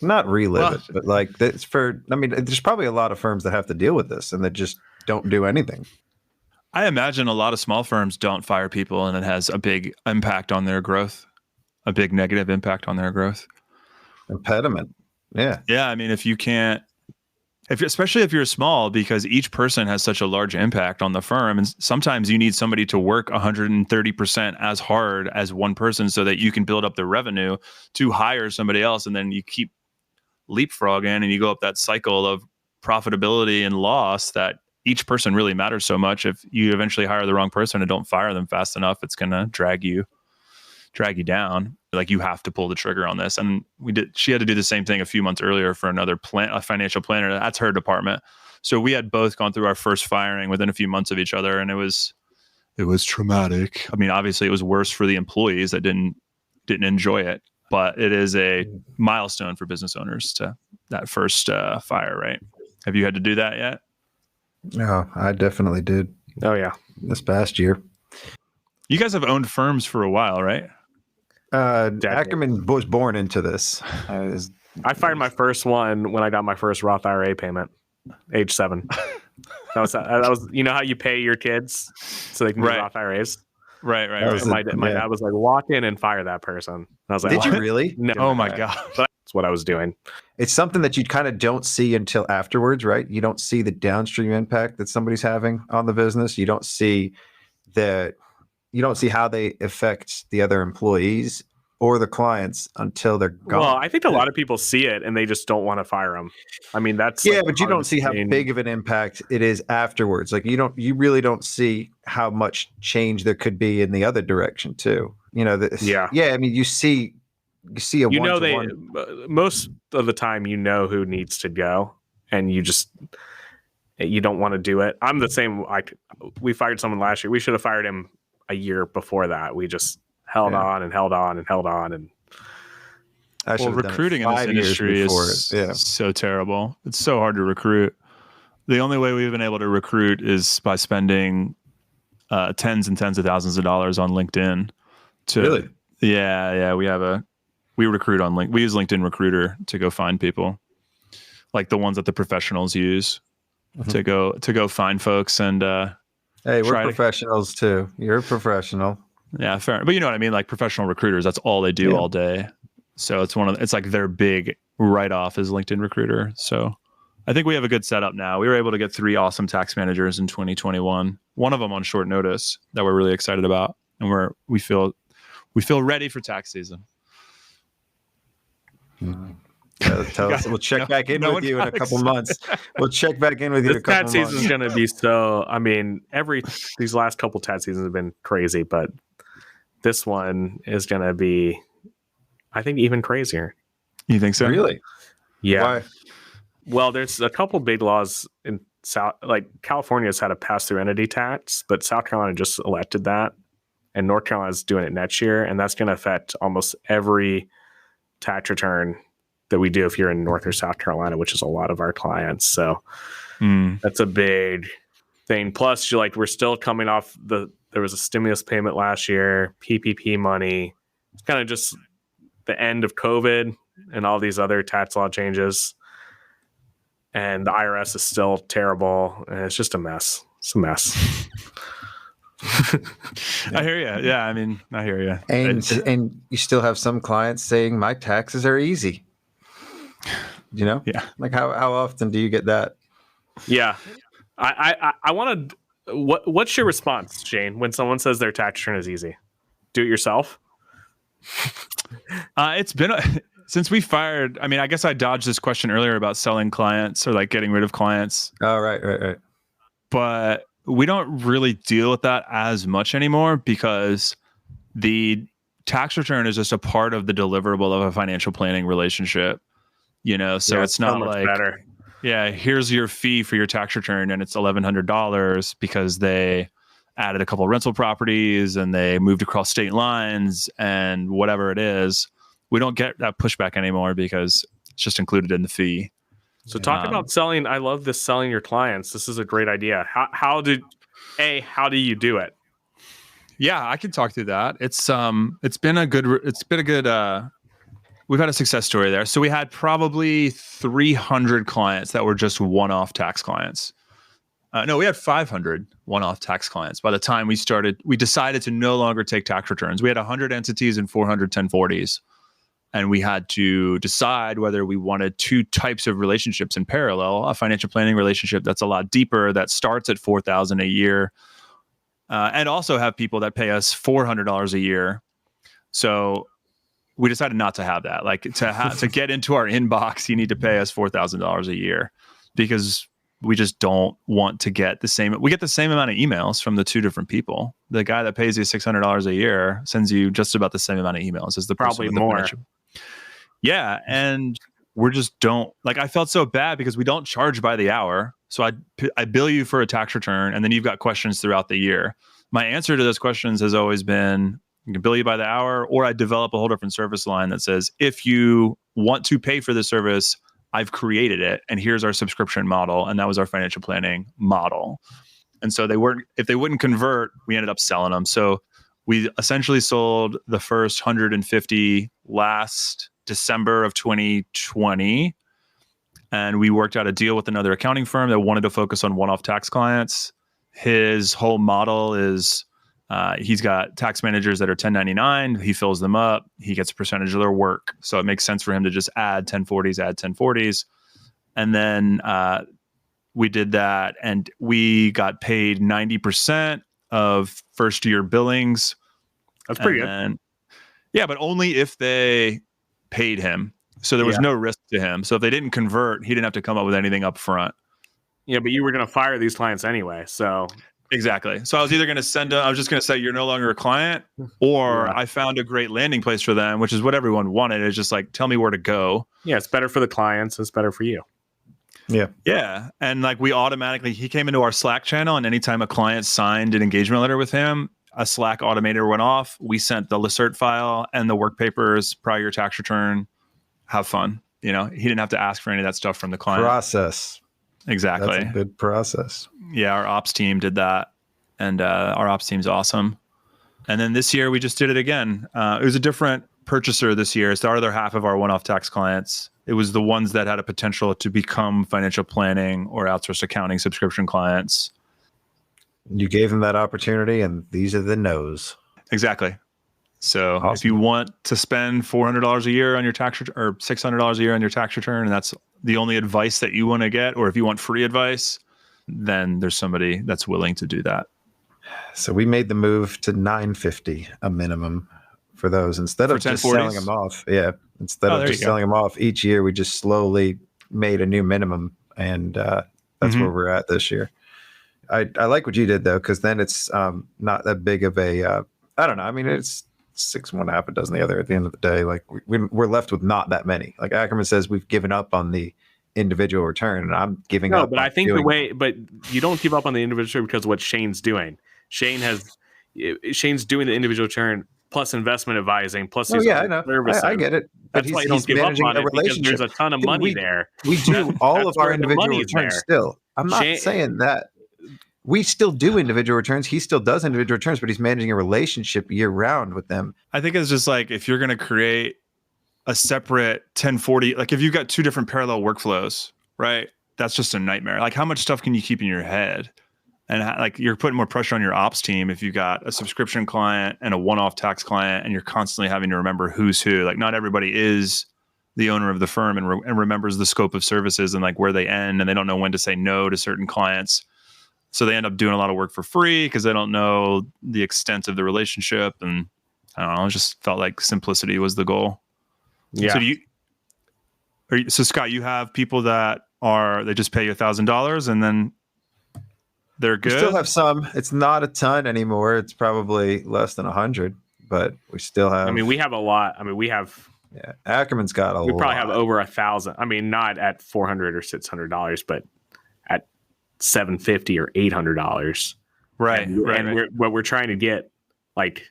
Speaker 3: Not relive it, but like there's probably a lot of firms that have to deal with this and that just don't do anything.
Speaker 1: I imagine a lot of small firms don't fire people, and it has a big impact on their growth, a big negative impact on their growth.
Speaker 3: Impediment. Yeah.
Speaker 1: Yeah. I mean, if you can't Especially if you're small, because each person has such a large impact on the firm. And sometimes you need somebody to work 130% as hard as one person so that you can build up the revenue to hire somebody else. And then you keep leapfrogging and you go up that cycle of profitability and loss that each person really matters so much. If you eventually hire the wrong person and don't fire them fast enough, it's going to drag you down. Like, you have to pull the trigger on this. And she had to do the same thing a few months earlier for another a financial planner. That's her department. So we had both gone through our first firing within a few months of each other. And it was traumatic. I mean, obviously it was worse for the employees that didn't enjoy it, but it is a milestone for business owners to that first fire, right? Have you had to do that yet?
Speaker 3: No, I definitely did.
Speaker 2: Oh yeah.
Speaker 3: This past year.
Speaker 1: You guys have owned firms for a while, right?
Speaker 3: Ackerman was born into this.
Speaker 2: I fired my first one when I got my first Roth IRA payment, age 7. That was you know how you pay your kids so they can do Roth IRAs?
Speaker 1: Right.
Speaker 2: My dad was like, walk in and fire that person. And I was like,
Speaker 3: did you really?
Speaker 2: No.
Speaker 1: Oh my God.
Speaker 2: That's what I was doing.
Speaker 3: It's something that you kind of don't see until afterwards, right? You don't see the downstream impact that somebody's having on the business. You don't see how they affect the other employees or the clients until they're gone.
Speaker 2: Well, I think a lot of people see it and they just don't want to fire them. I mean, that's
Speaker 3: but you don't see how big of an impact it is afterwards. Like, you really don't see how much change there could be in the other direction too. You know, I mean, you see a
Speaker 2: most of the time, you know who needs to go, and you don't want to do it. I'm the same. We fired someone last year. We should have fired him a year before that. We just held on and held on and held on. And
Speaker 1: recruiting in this industry is so terrible. It's so hard to recruit. The only way we've been able to recruit is by spending tens and tens of thousands of dollars on LinkedIn.
Speaker 3: Really?
Speaker 1: Yeah. We recruit on LinkedIn. We use LinkedIn Recruiter to go find people, like the ones that the professionals use to go find folks. And
Speaker 3: hey, we're professionals too. You're a professional.
Speaker 1: Yeah, fair. But you know what I mean? Like, professional recruiters, that's all they do all day. So it's like their big write-off is LinkedIn Recruiter. So I think we have a good setup now. We were able to get 3 awesome tax managers in 2021. One of them on short notice that we're really excited about, and we feel ready for tax season.
Speaker 3: Tell us. We'll check back in with you in a couple months. We'll check back in with you in a couple months.
Speaker 2: This tax season is going to be so. I mean, these last couple tax seasons have been crazy, but this one is going to be, I think, even crazier.
Speaker 1: You think so?
Speaker 3: Really?
Speaker 2: Yeah.
Speaker 3: Why?
Speaker 2: Well, there's a couple big laws in California's had a pass-through entity tax, but South Carolina just elected that, and North Carolina's doing it next year, and that's going to affect almost every tax return that we do if you're in North or South Carolina, which is a lot of our clients. So that's a big thing. Plus, we're still coming off there was a stimulus payment last year, PPP money. It's kind of just the end of COVID and all these other tax law changes. And the IRS is still terrible. And it's just a mess. It's a mess.
Speaker 1: I hear you. Yeah, I mean, I hear you.
Speaker 3: And you still have some clients saying my taxes are easy. You know?
Speaker 1: Yeah.
Speaker 3: Like, how often do you get that?
Speaker 2: Yeah. I want to. What's your response, Shane, when someone says their tax return is easy? Do it yourself?
Speaker 1: It's been since we fired. I mean, I guess I dodged this question earlier about selling clients or like getting rid of clients.
Speaker 3: Oh, right.
Speaker 1: But we don't really deal with that as much anymore because the tax return is just a part of the deliverable of a financial planning relationship. You know, so it's not like
Speaker 2: better.
Speaker 1: Yeah, here's your fee for your tax return, and it's $1,100 because they added a couple of rental properties and they moved across state lines and whatever it is. We don't get that pushback anymore because it's just included in the fee.
Speaker 2: So talk about selling. I love this, selling your clients. This is a great idea. How do you do it?
Speaker 1: Yeah, I can talk through that. It's been a good. We've had a success story there. So we had probably 300 clients that were just one-off tax clients. No, we had 500 one-off tax clients. By the time we decided to no longer take tax returns. We had 100 entities and 400 1040s. And we had to decide whether we wanted two types of relationships in parallel, a financial planning relationship that's a lot deeper, that starts at $4,000 a year, and also have people that pay us $400 a year. So we decided not to have that. Like to get into our inbox, you need to pay us $4,000 a year, because we just don't want to get the same. We get the same amount of emails from the two different people. The guy that pays you $600 a year sends you just about the same amount of emails as the person
Speaker 2: probably more.
Speaker 1: Yeah, and we're just don't, like, I felt so bad because we don't charge by the hour. So I bill you for a tax return, and then you've got questions throughout the year. My answer to those questions has always been, I can bill you by the hour, or I develop a whole different service line that says, if you want to pay for the service, I've created it, and here's our subscription model. And that was our financial planning model. And so if they wouldn't convert, we ended up selling them. So we essentially sold the first 150 last December of 2020. And we worked out a deal with another accounting firm that wanted to focus on one-off tax clients. His whole model is he's got tax managers that are 1099. He fills them up. He gets a percentage of their work. So it makes sense for him to just add 1040s. And then we did that, and we got paid 90% of first year billings.
Speaker 2: That's pretty good.
Speaker 1: Yeah, but only if they paid him. So there was no risk to him. So if they didn't convert, he didn't have to come up with anything up front.
Speaker 2: Yeah, but you were going to fire these clients anyway. So
Speaker 1: exactly. So I was either going to I was just going to say, you're no longer a client, or I found a great landing place for them, which is what everyone wanted. It's just like, tell me where to go.
Speaker 2: Yeah, it's better for the clients. It's better for you.
Speaker 1: Yeah. Yeah. And like he came into our Slack channel, and anytime a client signed an engagement letter with him, a Slack automator went off. We sent the listcert file and the work papers, prior tax return. Have fun. He didn't have to ask for any of that stuff from the client.
Speaker 3: Process.
Speaker 1: Exactly.
Speaker 3: That's a good process.
Speaker 1: Yeah. Our ops team did that, and our ops team's awesome. And then this year we just did it again. It was a different purchaser this year. It's the other half of our one-off tax clients. It was the ones that had a potential to become financial planning or outsourced accounting subscription clients.
Speaker 3: You gave them that opportunity, and these are the no's.
Speaker 1: Exactly. So awesome. If you want to spend $400 a year on your tax return, or $600 a year on your tax return, and that's the only advice that you want to get, or if you want free advice, then there's somebody that's willing to do that.
Speaker 3: So we made the move to $950 a minimum for those, instead of just selling them off. Yeah. Instead of just selling them off each year, we just slowly made a new minimum, and that's where we're at this year. I like what you did, though, because then it's not that big of a, I don't know. I mean, it's 6 one, half a dozen the other at the end of the day. Like we're left with not that many. Like Ackerman says, we've given up on the individual return, and I'm giving up.
Speaker 2: But I think but you don't give up on the individual because of what Shane's doing. Shane's doing the individual return plus investment advising plus
Speaker 3: I know. I get it. But
Speaker 2: that's why you don't give up on it, because there's a ton of money there.
Speaker 3: We do all of our individual returns still. I'm not saying that. We still do individual returns. He still does individual returns, but he's managing a relationship year round with them.
Speaker 1: I think it's just like, if you're going to create a separate 1040, like if you've got two different parallel workflows, right? That's just a nightmare. Like, how much stuff can you keep in your head? And like, you're putting more pressure on your ops team if you've got a subscription client and a one-off tax client, and you're constantly having to remember who's who. Like, not everybody is the owner of the firm and remembers the scope of services and like where they end, and they don't know when to say no to certain clients. So they end up doing a lot of work for free because they don't know the extent of the relationship. And I don't know, it just felt like simplicity was the goal.
Speaker 2: Yeah.
Speaker 1: So Scott, you have people that they just pay you $1,000 and then they're good?
Speaker 3: We still have some. It's not a ton anymore. It's probably less than 100, but we still have.
Speaker 2: I mean, we have a lot. I mean, we have.
Speaker 3: Yeah, Ackerman's got a lot.
Speaker 2: We probably have over 1,000. I mean, not at $400 or $600, but at $750 or $800.
Speaker 1: Right.
Speaker 2: And what we're trying to get, like,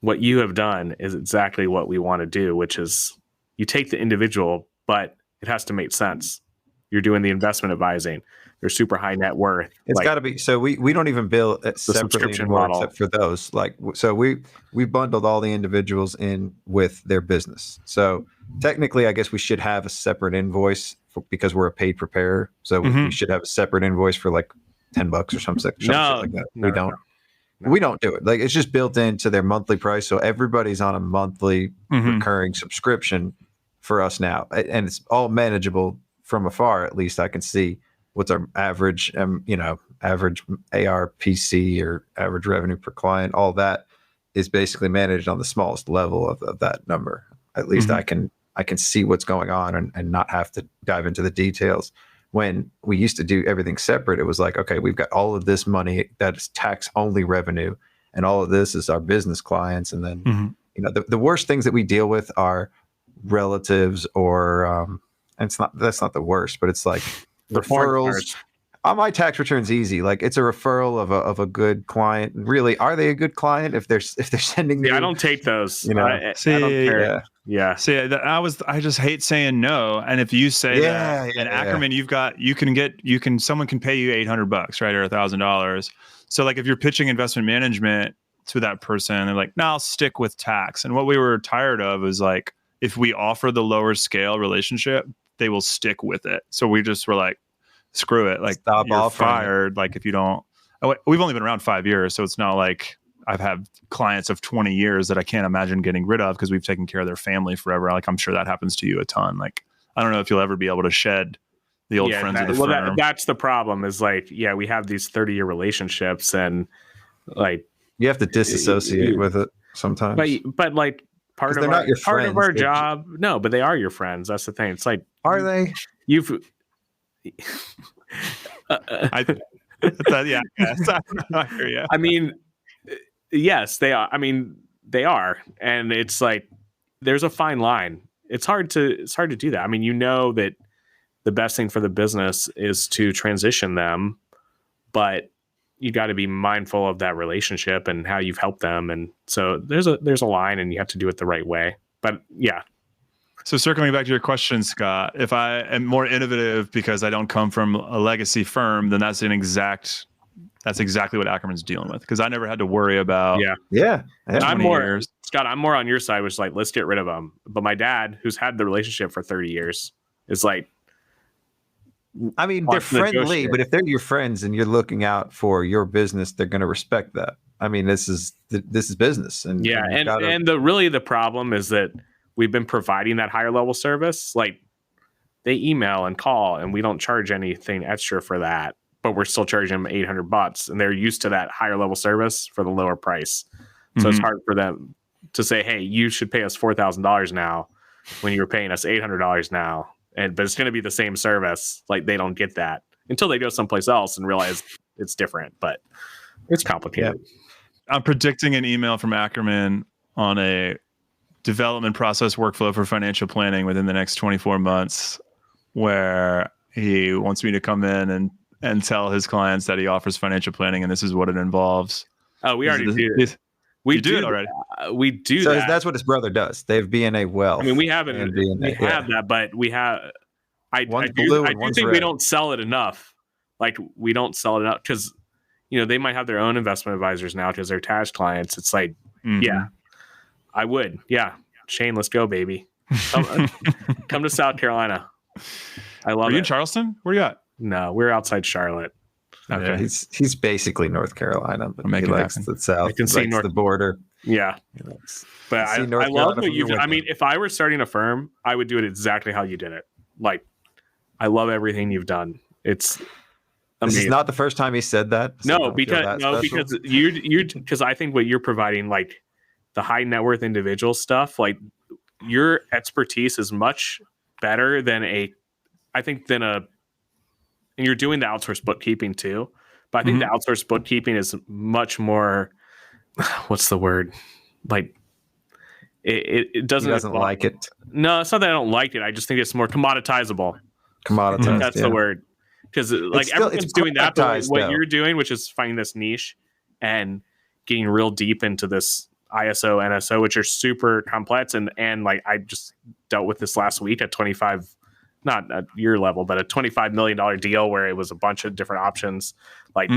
Speaker 2: what you have done is exactly what we want to do, which is you take the individual, but it has to make sense. You're doing the investment advising. They're super high net worth.
Speaker 3: It's got to be. So we don't even bill separately anymore except for those. Like, so we bundled all the individuals in with their business. So technically, I guess we should have a separate invoice because we're a paid preparer. So we should have a separate invoice for like $10 or something.
Speaker 2: No,
Speaker 3: like that. We don't. We don't do it. Like, it's just built into their monthly price. So everybody's on a monthly recurring subscription for us now. And it's all manageable from afar. At least I can see what's our average, average ARPC or average revenue per client. All that is basically managed on the smallest level of that number. At least I can see what's going on and not have to dive into the details. When we used to do everything separate, it was like, okay, we've got all of this money that is tax only revenue, and all of this is our business clients. And then, the worst things that we deal with are relatives or, and that's not the worst, but it's like referrals. On my tax return's easy. Like, it's a referral of a good client. Really, are they a good client if they're sending me?
Speaker 2: I don't take those.
Speaker 3: I
Speaker 2: don't care. Yeah.
Speaker 1: See, I just hate saying no. And if you say that, and Ackerman, someone can pay you $800, right, or $1,000. So like, if you're pitching investment management to that person, they're like, no, I'll stick with tax. And what we were tired of is like, if we offer the lower scale relationship, they will stick with it. So we just were like, screw it. Like, you're fired. Like, if you don't, we've only been around 5 years. So it's not like I've had clients of 20 years that I can't imagine getting rid of because we've taken care of their family forever. Like, I'm sure that happens to you a ton. Like, I don't know if you'll ever be able to shed the old friends of the firm.
Speaker 2: That's the problem is like, we have these 30-year relationships and like,
Speaker 3: you have to disassociate with it sometimes.
Speaker 2: But like, part of our job. No, but they are your friends. That's the thing. It's like,
Speaker 3: are they?
Speaker 2: I mean, yes, they are. I mean, they are, and it's like there's a fine line. It's hard to do that. I mean, that the best thing for the business is to transition them, but you got to be mindful of that relationship and how you've helped them, and so there's a line, and you have to do it the right way. But yeah.
Speaker 1: So circling back to your question, Scott, if I am more innovative because I don't come from a legacy firm, then that's exactly what Ackerman's dealing with. Because I never had to worry about.
Speaker 3: Yeah.
Speaker 2: I'm more, Scott, I'm more on your side, which is like, let's get rid of them. But my dad, who's had the relationship for 30 years, is like,
Speaker 3: I mean, they're friendly, but if they're your friends and you're looking out for your business, they're going to respect that. I mean, this is business, and
Speaker 2: the problem is that we've been providing that higher level service. Like, they email and call, and we don't charge anything extra for that, but we're still charging them $800, and they're used to that higher level service for the lower price. So it's hard for them to say, "Hey, you should pay us $4,000 now," when you were paying us $800 now. But it's going to be the same service. Like, they don't get that until they go someplace else and realize it's different. But it's complicated.
Speaker 1: Yeah. I'm predicting an email from Ackerman on a development process workflow for financial planning within the next 24 months, where he wants me to come in and tell his clients that he offers financial planning and this is what it involves.
Speaker 2: Oh, we already do it. We do it already. We do
Speaker 3: so
Speaker 2: that.
Speaker 3: That's what his brother does. They have BNA Wealth.
Speaker 2: I mean, we have that, but we have. I do think we don't sell it enough. Like, we don't sell it enough because, they might have their own investment advisors now because they're tax clients. It's like, I would. Yeah. Shane, let's go, baby. Come to South Carolina. I love it.
Speaker 1: Are you in Charleston? Where you at?
Speaker 2: No, we're outside Charlotte.
Speaker 3: Okay. Yeah. He's basically North Carolina, but he likes the South.
Speaker 2: I can see
Speaker 3: the border.
Speaker 2: Yeah. But I love what you've done. I mean, if I were starting a firm, I would do it exactly how you did it. Like, I love everything you've done. It's amazing.
Speaker 3: This is not the first time he said that.
Speaker 2: So because I think what you're providing, like the high net worth individual stuff, like your expertise is much better than and you're doing the outsourced bookkeeping too. But I think the outsourced bookkeeping is much more, what's the word? Like it doesn't.
Speaker 3: He doesn't like it.
Speaker 2: No, it's not that I don't like it. I just think it's more commoditized. That's the word. Because like everyone's doing that, but what you're doing, which is finding this niche and getting real deep into this ISO, NSO, which are super complex. And like I just dealt with this last week at 25, not at your level, but a $25 million deal where it was a bunch of different options. Like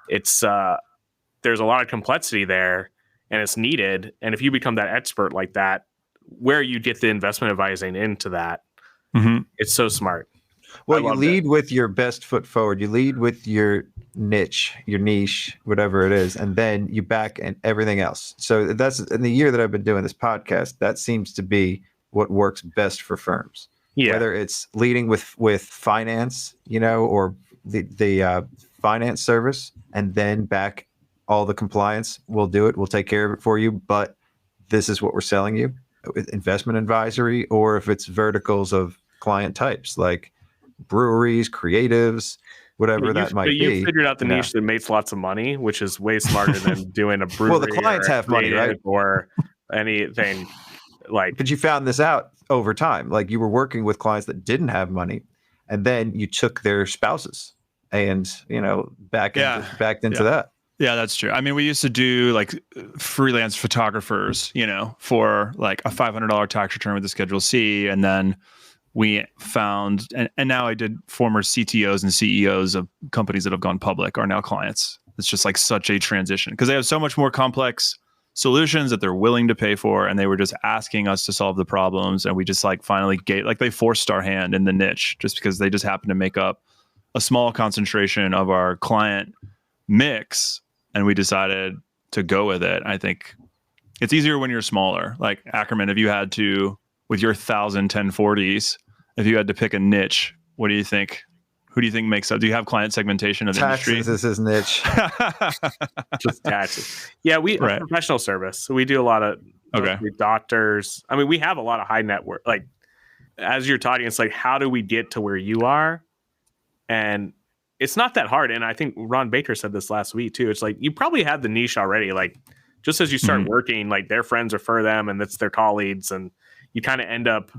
Speaker 2: it's there's a lot of complexity there and it's needed. And if you become that expert like that, where you get the investment advising into that, it's so smart.
Speaker 3: Well, you lead with your best foot forward. You lead with your niche, your niche, whatever it is, and then you back and everything else. So that's in the year that I've been doing this podcast, that seems to be what works best for firms.
Speaker 2: Yeah.
Speaker 3: Whether it's leading with finance, or the finance service, and then back all the compliance. We'll do it. We'll take care of it for you. But this is what we're selling you: investment advisory, or if it's verticals of client types like breweries, creatives, whatever that might be.
Speaker 2: You figured out the niche that makes lots of money, which is way smarter than doing a brewery.
Speaker 3: Well, the clients have money, right?
Speaker 2: Or anything like.
Speaker 3: But you found this out over time. Like, you were working with clients that didn't have money, and then you took their spouses and backed into that.
Speaker 1: Yeah, that's true. I mean, we used to do like freelance photographers, for like a $500 tax return with the Schedule C, and then we found, and now I did former CTOs and CEOs of companies that have gone public are now clients. It's just like such a transition because they have so much more complex solutions that they're willing to pay for, and they were just asking us to solve the problems, and we just like finally they forced our hand in the niche just because they just happened to make up a small concentration of our client mix, and we decided to go with it. I think it's easier when you're smaller. Like Ackerman, if you had to, with your 1,000 1040s, if you had to pick a niche, what do you think? Who do you think makes up? Do you have client segmentation of the industry?
Speaker 3: Taxes is niche.
Speaker 2: Just taxes. Yeah, we professional service. So we do a lot of doctors. I mean, we have a lot of high net worth. Like, as you're talking, it's like, how do we get to where you are? And it's not that hard. And I think Ron Baker said this last week too. It's like, you probably have the niche already. Like, just as you start working, like their friends refer them and that's their colleagues. And you kind of end up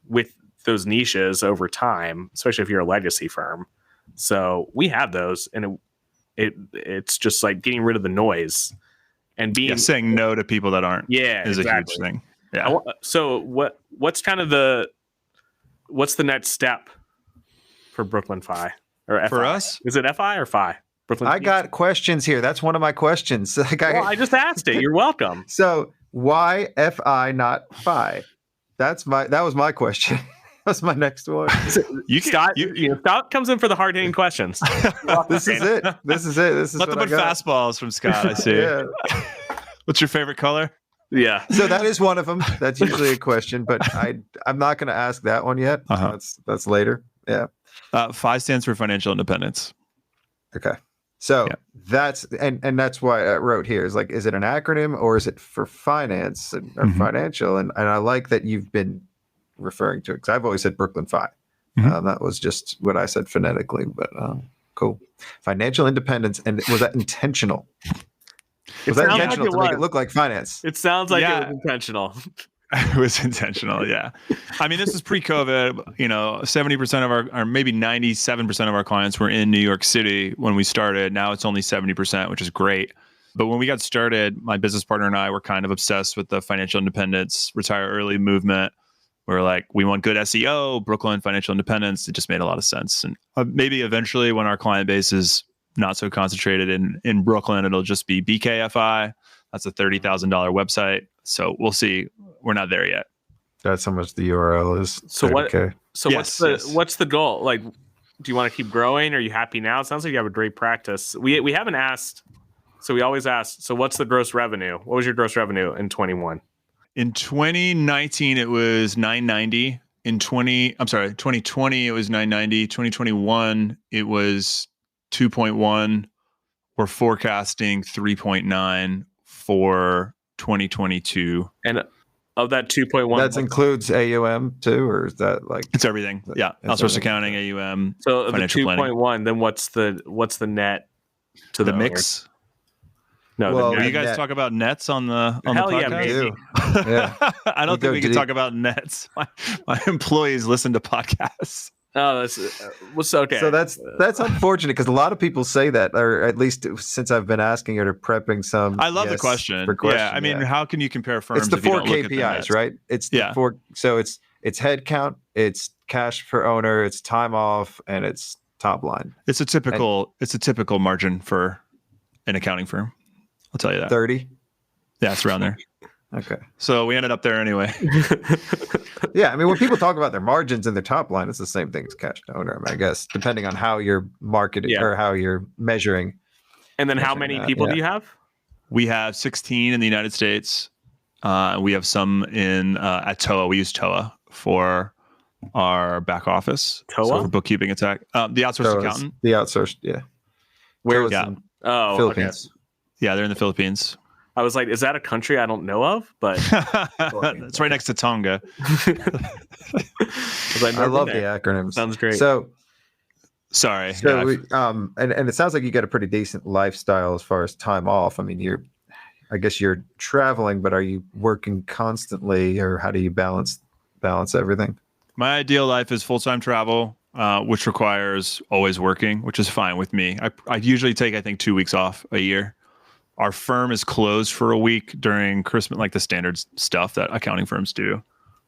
Speaker 2: with those niches over time, especially if you're a legacy firm. So we have those, and it's just like getting rid of the noise and being
Speaker 1: saying no to people that aren't.
Speaker 2: Yeah,
Speaker 1: is
Speaker 2: exactly.
Speaker 1: a huge thing. Yeah.
Speaker 2: So what's kind of what's the next step for Brooklyn Fi or FI?
Speaker 1: For us?
Speaker 2: Is it FI or Fi? Brooklyn.
Speaker 3: I got questions here. That's one of my questions.
Speaker 2: I just asked it. You're welcome.
Speaker 3: So why FI, not Fi? That was my question. That's my next one.
Speaker 2: Scott comes in for the hard hitting questions.
Speaker 3: This is it. This is
Speaker 1: let them put fastballs from Scott. I see.
Speaker 3: Yeah.
Speaker 1: What's your favorite color?
Speaker 2: Yeah.
Speaker 3: So that is one of them. That's usually a question, but I'm not going to ask that one yet.
Speaker 1: Uh-huh.
Speaker 3: That's later. Yeah.
Speaker 1: FI stands for financial independence.
Speaker 3: Okay. So that's that's why I wrote here is like, is it an acronym or is it for finance or financial? And I like that you've been referring to it because I've always said Brooklyn Fi. That was just what I said phonetically, but cool. Financial independence. And was that intentional? Was that intentional to make it look like finance?
Speaker 2: It sounds like it was intentional.
Speaker 1: It was intentional. Yeah. I mean, this is pre-COVID, 70% of or maybe 97% of our clients were in New York City when we started. Now it's only 70%, which is great. But when we got started, my business partner and I were kind of obsessed with the financial independence, retire early movement. We're like, we want good SEO, Brooklyn financial independence. It just made a lot of sense. And maybe eventually when our client base is not so concentrated in Brooklyn, it'll just be BKFI. That's a $30,000 website. So we'll see. We're not there yet.
Speaker 3: That's how much the URL is.
Speaker 2: So
Speaker 3: 30K.
Speaker 2: What's the goal? Like, do you want to keep growing? Are you happy now? It sounds like you have a great practice. We haven't asked. So we always ask, so what's the gross revenue? What was your gross revenue in 21?
Speaker 1: In 2019, it was 990. In 2020, it was 990. 2021, it was 2.1. We're forecasting 3.9 for 2022.
Speaker 2: And of that 2.1,
Speaker 3: that includes AUM too, or is that like
Speaker 1: it's everything? Yeah, outsourced accounting, AUM.
Speaker 2: So the 2.1, then what's the net to the
Speaker 1: mix?
Speaker 2: No,
Speaker 1: well, you guys talk about nets on the podcast?
Speaker 3: Yeah,
Speaker 1: I don't think we can talk about nets. My employees listen to podcasts.
Speaker 2: Oh, that's okay.
Speaker 3: So that's unfortunate because a lot of people say that, or at least since I've been asking or prepping some.
Speaker 1: I love the question. Yeah, I mean, how can you compare firms?
Speaker 3: It's the 4 KPIs, right? It's the 4. So it's head count, it's cash per owner, it's time off, and it's top line.
Speaker 1: It's a typical margin for an accounting firm. I'll tell you that.
Speaker 3: 30.
Speaker 1: Yeah, it's around there.
Speaker 3: Okay.
Speaker 1: So we ended up there anyway.
Speaker 3: Yeah, I mean, when people talk about their margins and their top line, it's the same thing as cash to owner, I guess, depending on how you're marketing or how you're measuring.
Speaker 2: And then how many people do you have?
Speaker 1: We have 16 in the United States. We have some in at TOA. We use TOA for our back office.
Speaker 2: TOA?
Speaker 1: So for bookkeeping and tax. The outsourced accountant.
Speaker 3: The outsourced, yeah.
Speaker 2: Where?
Speaker 3: Yeah.
Speaker 2: Philippines.
Speaker 3: Okay.
Speaker 1: Yeah, they're in the Philippines.
Speaker 2: I was like, is that a country I don't know of? But
Speaker 1: it's right next to Tonga.
Speaker 3: I love the acronyms.
Speaker 2: Sounds great.
Speaker 3: So
Speaker 1: sorry.
Speaker 3: So and it sounds like you got a pretty decent lifestyle as far as time off. I mean, I guess you're traveling, but are you working constantly, or how do you balance everything?
Speaker 1: My ideal life is full-time travel, which requires always working, which is fine with me. I usually take, I think, 2 weeks off a year. Our firm is closed for a week during Christmas, like the standard stuff that accounting firms do.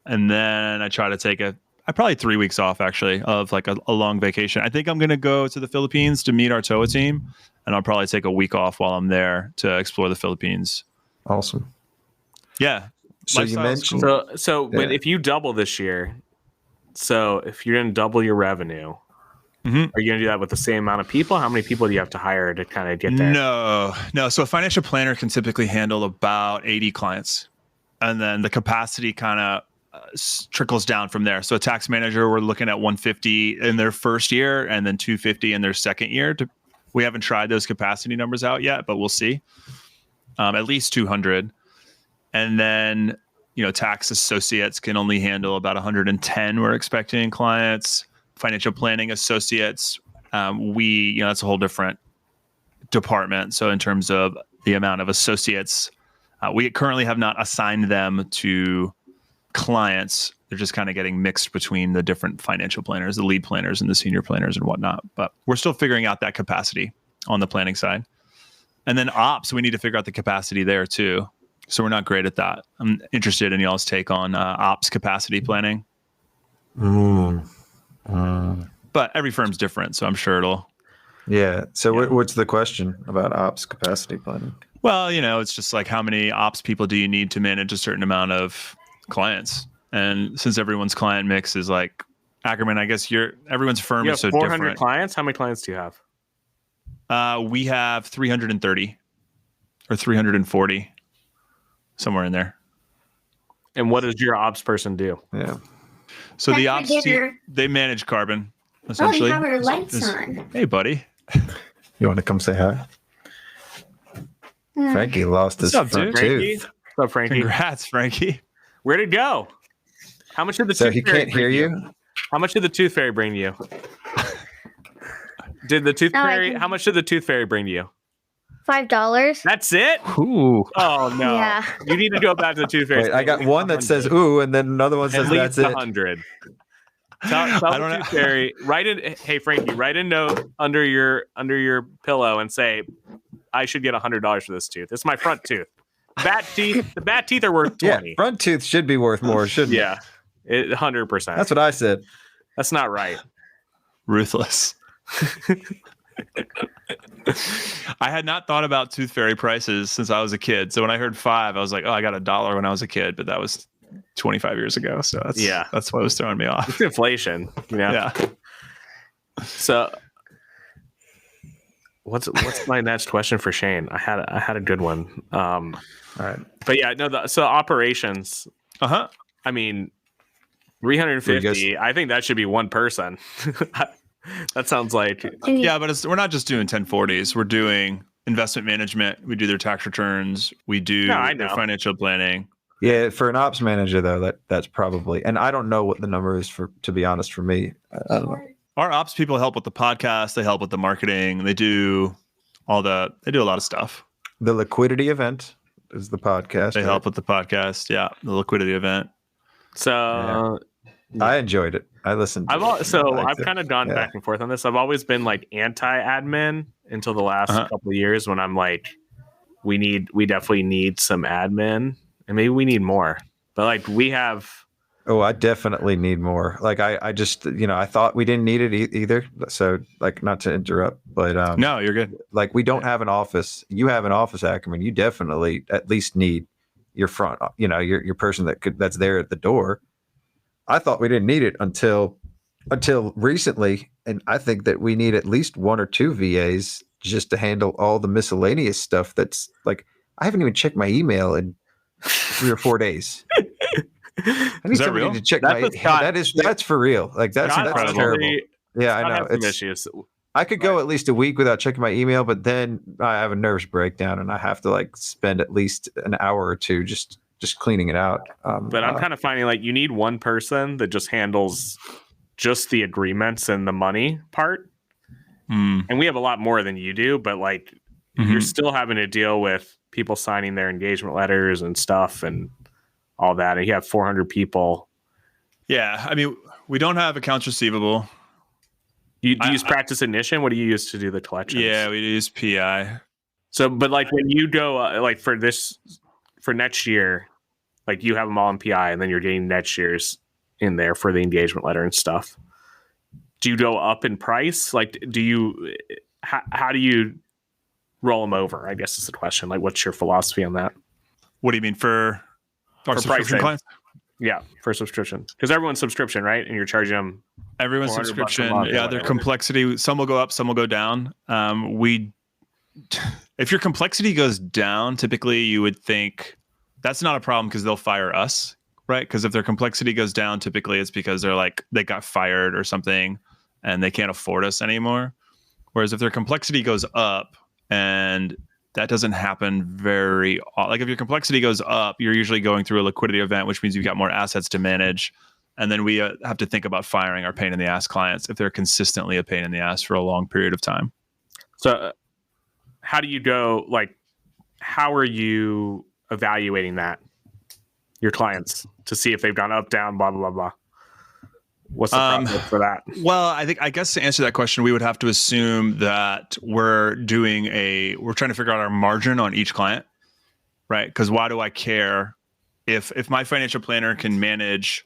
Speaker 1: And then I try to take probably 3 weeks off, actually, of like a long vacation. I think I'm going to go to the Philippines to meet our TOA team, and I'll probably take a week off while I'm there to explore the Philippines.
Speaker 3: Awesome.
Speaker 1: Yeah.
Speaker 3: So you mentioned...
Speaker 2: But if you double this year, so if you're going to double your revenue, are you going to do that with the same amount of people? How many people do you have to hire to kind of get there?
Speaker 1: No. So a financial planner can typically handle about 80 clients. And then the capacity kind of trickles down from there. So a tax manager, we're looking at 150 in their first year and then 250 in their second year. We haven't tried those capacity numbers out yet, but we'll see. At least 200. And then, tax associates can only handle about 110 we're expecting clients. Financial planning associates, that's a whole different department. So in terms of the amount of associates, we currently have not assigned them to clients. They're just kind of getting mixed between the different financial planners, the lead planners and the senior planners and whatnot. But we're still figuring out that capacity on the planning side. And then ops, we need to figure out the capacity there too. So we're not great at that. I'm interested in y'all's take on ops capacity planning. But every firm's different, so I'm sure it'll...
Speaker 3: Yeah. So what's the question about ops capacity planning?
Speaker 1: Well, it's just like how many ops people do you need to manage a certain amount of clients? And since everyone's client mix is like Ackerman, I guess everyone's firm is so different.
Speaker 2: 400 clients? How many clients do you have?
Speaker 1: We have 330 or 340, somewhere in there.
Speaker 2: And what does your ops person do?
Speaker 3: Yeah.
Speaker 1: So the ops team, they manage carbon, essentially.
Speaker 4: Oh, you have our lights on.
Speaker 1: Hey, buddy.
Speaker 3: You want to come say hi? Frankie lost his front tooth.
Speaker 2: What's up, Frankie?
Speaker 1: Congrats, Frankie.
Speaker 2: Where'd it go? How much did the
Speaker 3: so
Speaker 2: tooth
Speaker 3: he
Speaker 2: fairy
Speaker 3: can't hear you?
Speaker 2: How much did the tooth fairy bring you? How much did the tooth fairy bring you?
Speaker 4: $5.
Speaker 2: That's it?
Speaker 3: Ooh.
Speaker 2: Oh no.
Speaker 4: Yeah.
Speaker 2: You need to go back to the tooth fairy.
Speaker 3: Wait, I got one that says ooh, and then another one says that's it.
Speaker 2: 100. Tell the tooth fairy, hey Frankie, write a note under your pillow and say, I should get $100 for this tooth. It's my front tooth. The back teeth are worth 20.
Speaker 3: Yeah, front tooth should be worth more, shouldn't it?
Speaker 2: Yeah. 100%.
Speaker 3: That's what I said.
Speaker 2: That's not right.
Speaker 1: Ruthless. I had not thought about tooth fairy prices since I was a kid. So when I heard $5, I was like, oh, I got $1 when I was a kid, but that was 25 years ago. So that's what was throwing me off.
Speaker 2: It's inflation, Yeah. So what's my next question for Shane? I had a good one. All right. But yeah, no, so operations.
Speaker 1: Uh-huh.
Speaker 2: I mean, 350, I think that should be one person. That sounds like...
Speaker 1: Yeah, but we're not just doing 1040s. We're doing investment management. We do their tax returns. We do their financial planning.
Speaker 3: Yeah, for an ops manager, though, that's probably... And I don't know what the number is, to be honest, for me. I don't know.
Speaker 1: Our ops people help with the podcast. They help with the marketing. They do a lot of stuff.
Speaker 3: The liquidity event is the podcast.
Speaker 1: They help with the podcast. Yeah, the liquidity event.
Speaker 2: So...
Speaker 3: I enjoyed it. I listened.
Speaker 2: I've kind of gone back and forth on this. I've always been like anti-admin until the last couple of years when I'm like, we definitely need some admin, and maybe we need more. But like we have.
Speaker 3: Oh, I definitely need more. Like I just I thought we didn't need it either. So like not to interrupt, but
Speaker 1: no, you're good.
Speaker 3: Like we don't have an office. You have an office, Ackerman. You definitely at least need your front, your person that's there at the door. I thought we didn't need it until recently, and I think that we need at least 1 or 2 VAs just to handle all the miscellaneous stuff. That's like, I haven't even checked my email in 3 or 4 days. I need somebody to check that's for real. Like that's terrible. Yeah, I know. It's issues. I could go at least a week without checking my email, but then I have a nervous breakdown and I have to like spend at least an hour or two just cleaning it out.
Speaker 2: But I'm kind of finding like you need one person that just handles just the agreements and the money part. And we have a lot more than you do, but like you're still having to deal with people signing their engagement letters and stuff and all that. And you have 400 people.
Speaker 1: Yeah. I mean, we don't have accounts receivable.
Speaker 2: Do you use practice ignition? What do you use to do the collections?
Speaker 1: Yeah, we use PI.
Speaker 2: So, but like when you go like for next year, like you have them all in PI and then you're getting next year's in there for the engagement letter and stuff. Do you go up in price? Like, how do you roll them over? I guess is the question. Like, what's your philosophy on that?
Speaker 1: What do you mean for subscription clients?
Speaker 2: Yeah, for subscription. Because everyone's subscription, right? And you're charging them.
Speaker 1: Everyone's subscription. Yeah, their complexity. Some will go up, some will go down. If your complexity goes down, typically you would think that's not a problem because they'll fire us, right? Because if their complexity goes down, typically it's because they got fired or something and they can't afford us anymore. Whereas if their complexity goes up, and that doesn't happen very often. Like if your complexity goes up, you're usually going through a liquidity event, which means you've got more assets to manage. And then we have to think about firing our pain in the ass clients if they're consistently a pain in the ass for a long period of time.
Speaker 2: So how do you go, like, how are you evaluating that, your clients, to see if they've gone up, down, blah, blah, blah, blah? What's the process for that?
Speaker 1: Well, I guess to answer that question, we would have to assume that we're trying to figure out our margin on each client, right? Because why do I care if my financial planner can manage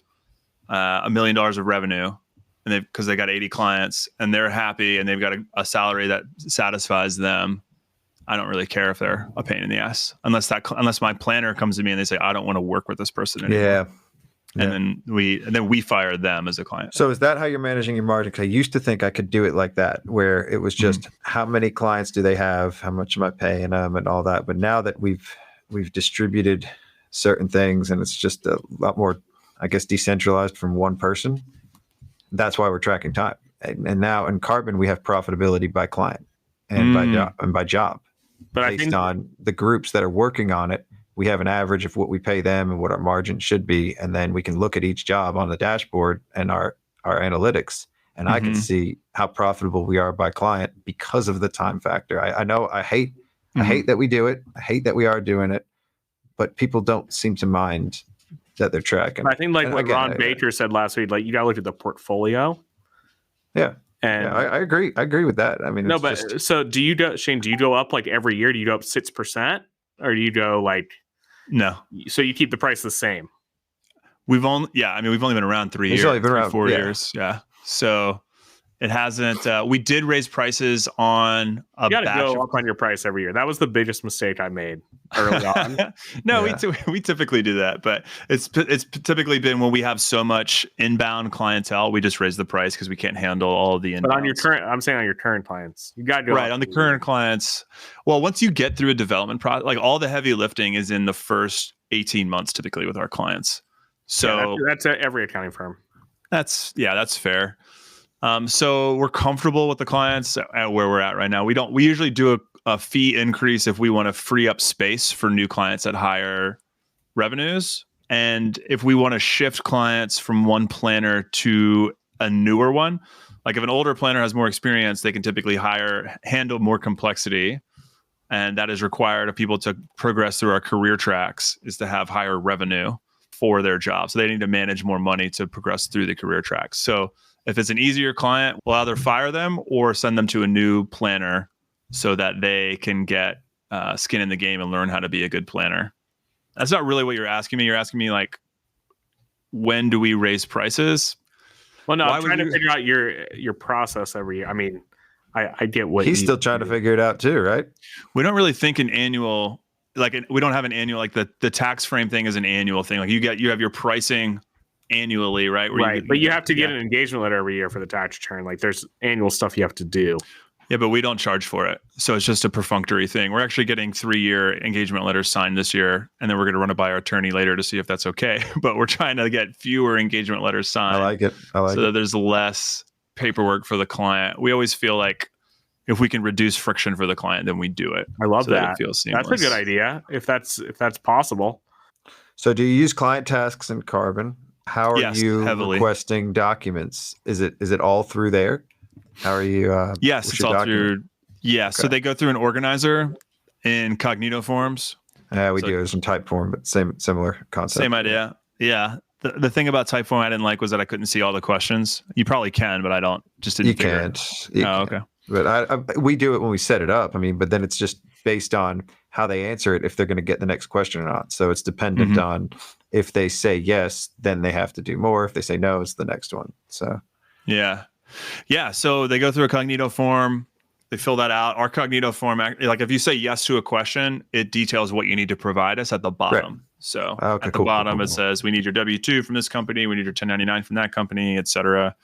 Speaker 1: $1 million of revenue and because they got 80 clients and they're happy and they've got a salary that satisfies them? I don't really care if they're a pain in the ass unless my planner comes to me and they say, I don't want to work with this person anymore.
Speaker 3: Yeah.
Speaker 1: And then we fire them as a client.
Speaker 3: So is that how you're managing your margin? Because I used to think I could do it like that, where it was just how many clients do they have, how much am I paying them, and all that. But now that we've distributed certain things, and it's just a lot more, I guess, decentralized from one person. That's why we're tracking time. And now in Carbon, we have profitability by client and by job, but based on the groups that are working on it. We have an average of what we pay them and what our margin should be. And then we can look at each job on the dashboard and our analytics. And I can see how profitable we are by client because of the time factor. I know I hate that we do it. I hate that we are doing it, but people don't seem to mind that they're tracking.
Speaker 2: I think what Ron Baker said last week, like you got to look at the portfolio.
Speaker 3: Yeah.
Speaker 2: And
Speaker 3: yeah, I agree. I agree with that. I mean,
Speaker 2: so do you go, Shane, do you go up like every year? Do you go up 6% or do you go like,
Speaker 1: no.
Speaker 2: So you keep the price the same?
Speaker 1: We've only been around 3 years.
Speaker 3: Only been around
Speaker 1: 4 years. Yeah. So it hasn't, we did raise prices on
Speaker 2: you got to go up on your price every year. That was the biggest mistake I made early on.
Speaker 1: No, we typically do that, but it's typically been when we have so much inbound clientele, we just raise the price because we can't handle all of the inbound.
Speaker 2: But I'm saying on your current clients, you got to go
Speaker 1: right on the current clients. Well, once you get through a development process, like all the heavy lifting is in the first 18 months, typically with our clients. So
Speaker 2: that's every accounting firm.
Speaker 1: That's fair. So we're comfortable with the clients at where we're at right now. We usually do a fee increase if we want to free up space for new clients at higher revenues. And if we want to shift clients from one planner to a newer one, like if an older planner has more experience, they can typically handle more complexity. And that is required of people to progress through our career tracks, is to have higher revenue for their job. So they need to manage more money to progress through the career tracks. So if it's an easier client, we'll either fire them or send them to a new planner so that they can get skin in the game and learn how to be a good planner. That's not really what you're asking me. You're asking me like, when do we raise prices?
Speaker 2: Well, no, I'm trying to figure out your process every year. I mean, I get what
Speaker 3: he's still trying to figure it out too, right?
Speaker 1: We don't really think in annual. like we don't have an annual, like the tax frame thing is an annual thing. Like you have your pricing annually, right?
Speaker 2: Right. But you have to get an engagement letter every year for the tax return. Like there's annual stuff you have to do.
Speaker 1: Yeah, but we don't charge for it. So it's just a perfunctory thing. We're actually getting 3-year engagement letters signed this year, and then we're going to run it by our attorney later to see if that's okay. But we're trying to get fewer engagement letters signed.
Speaker 3: I like it.
Speaker 1: So that there's less paperwork for the client. We always feel like if we can reduce friction for the client, then we do it.
Speaker 2: I love that.
Speaker 1: It feels seamless.
Speaker 2: That's a good idea if that's possible.
Speaker 3: So do you use client tasks in Carbon? How are you
Speaker 1: heavily
Speaker 3: requesting documents? Is it all through there? How are you?
Speaker 1: Yes, it's all document? Through. Yeah, okay. So they go through an organizer in Cognito forms.
Speaker 3: We do. There's some Typeform, but similar concept.
Speaker 1: Same idea. Yeah. The thing about Typeform I didn't like was that I couldn't see all the questions. You probably can, but I don't. Just didn't.
Speaker 3: You can't. You can't.
Speaker 1: Okay.
Speaker 3: But we do it when we set it up. I mean, but then it's just based on how they answer it if they're going to get the next question or not. So it's dependent on if they say yes, then they have to do more. If they say no, it's the next one. So
Speaker 1: yeah. So they go through a Cognito form. They fill that out. Our Cognito form, like if you say yes to a question, it details what you need to provide us at the bottom. Right. So at the bottom, it says, we need your W-2 from this company. We need your 1099 from that company, et cetera.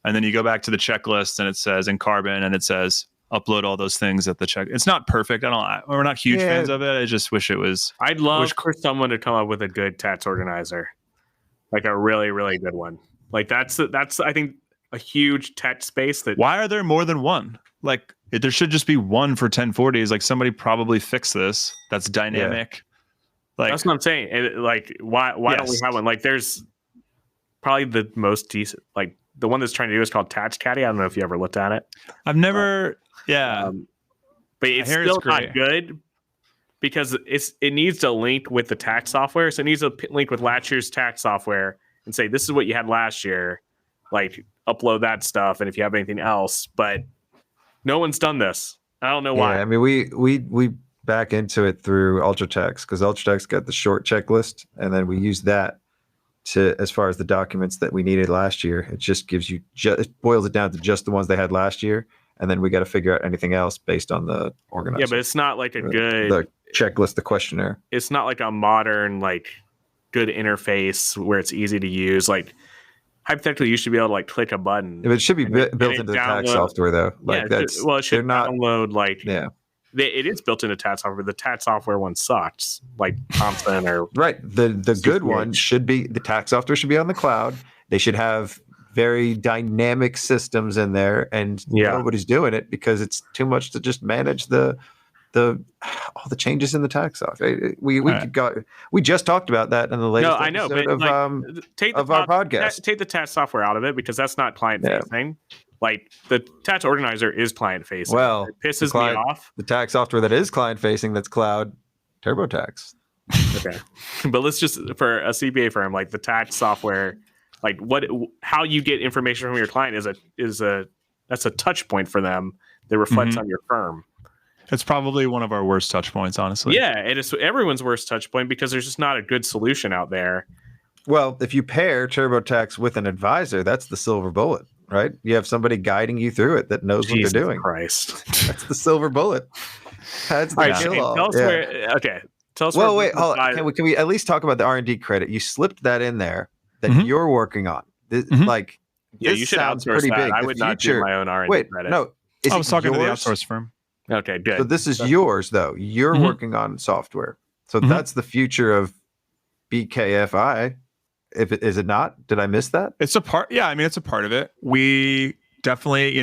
Speaker 1: And then you go back to the checklist and it says in Carbon and it says, upload all those things at the check. It's not perfect. We're not huge fans of it. I just wish it was.
Speaker 2: I'd love for someone to come up with a good tax organizer, like a really, really good one. Like that's I think a huge tech space that.
Speaker 1: Why are there more than one? Like there should just be one for 1040s. Like somebody probably fixed this. That's dynamic.
Speaker 2: Yeah. Like that's what I'm saying. And like why don't we have one? Like there's probably the most decent, like the one that's trying to do is called Tax Caddy. I don't know if you ever looked at it.
Speaker 1: I've never.
Speaker 2: But it's still not good because it needs to link with the tax software. So it needs to link with last year's tax software and say, this is what you had last year. Like upload that stuff. And if you have anything else, but no one's done this. I don't know why.
Speaker 3: I mean, we back into it through Ultratext because Ultratext got the short checklist. And then we use that to, as far as the documents that we needed last year, it just gives you, it boils it down to just the ones they had last year. And then we got to figure out anything else based on the organizer.
Speaker 2: Yeah, but it's not like
Speaker 3: the checklist, the questionnaire.
Speaker 2: It's not like a modern, like good interface where it's easy to use. Like hypothetically, you should be able to like click a button.
Speaker 3: It should be built into the tax software though. Like
Speaker 2: it should download like it is built into tax software. The tax software one sucks, like Thompson or
Speaker 3: right. The good one should be the tax software should be on the cloud. They should have very dynamic systems in there, and nobody's doing it because it's too much to just manage all the changes in the tax software. We just talked about that in the latest episode of our podcast.
Speaker 2: Take the tax software out of it because that's not client facing. Like the tax organizer is client facing.
Speaker 3: Well,
Speaker 2: it pisses me off.
Speaker 3: The tax software that is client facing, that's cloud, TurboTax.
Speaker 2: Okay, but let's just for a CPA firm, like the tax software. Like how you get information from your client that's a touch point for them that reflects on your firm.
Speaker 1: It's probably one of our worst touch points, honestly.
Speaker 2: Yeah, it is everyone's worst touch point because there's just not a good solution out there.
Speaker 3: Well, if you pair TurboTax with an advisor, that's the silver bullet, right? You have somebody guiding you through it that knows what they're doing.
Speaker 2: Christ,
Speaker 3: that's the silver bullet. That's the kill-all.
Speaker 2: Tell us where. Okay, tell us.
Speaker 3: Well, wait, hold on. Can we at least talk about the R&D credit? You slipped that in there. That you're working on. Like,
Speaker 2: you should outsource pretty that. Big. I would not do my own R&D credit.
Speaker 3: No,
Speaker 1: I was talking to the outsource firm.
Speaker 2: Okay, good.
Speaker 3: So this is yours, though. You're working on software. So that's the future of BKFI. Is it not? Did I miss that?
Speaker 1: It's a part. Yeah, I mean, it's a part of it. We definitely,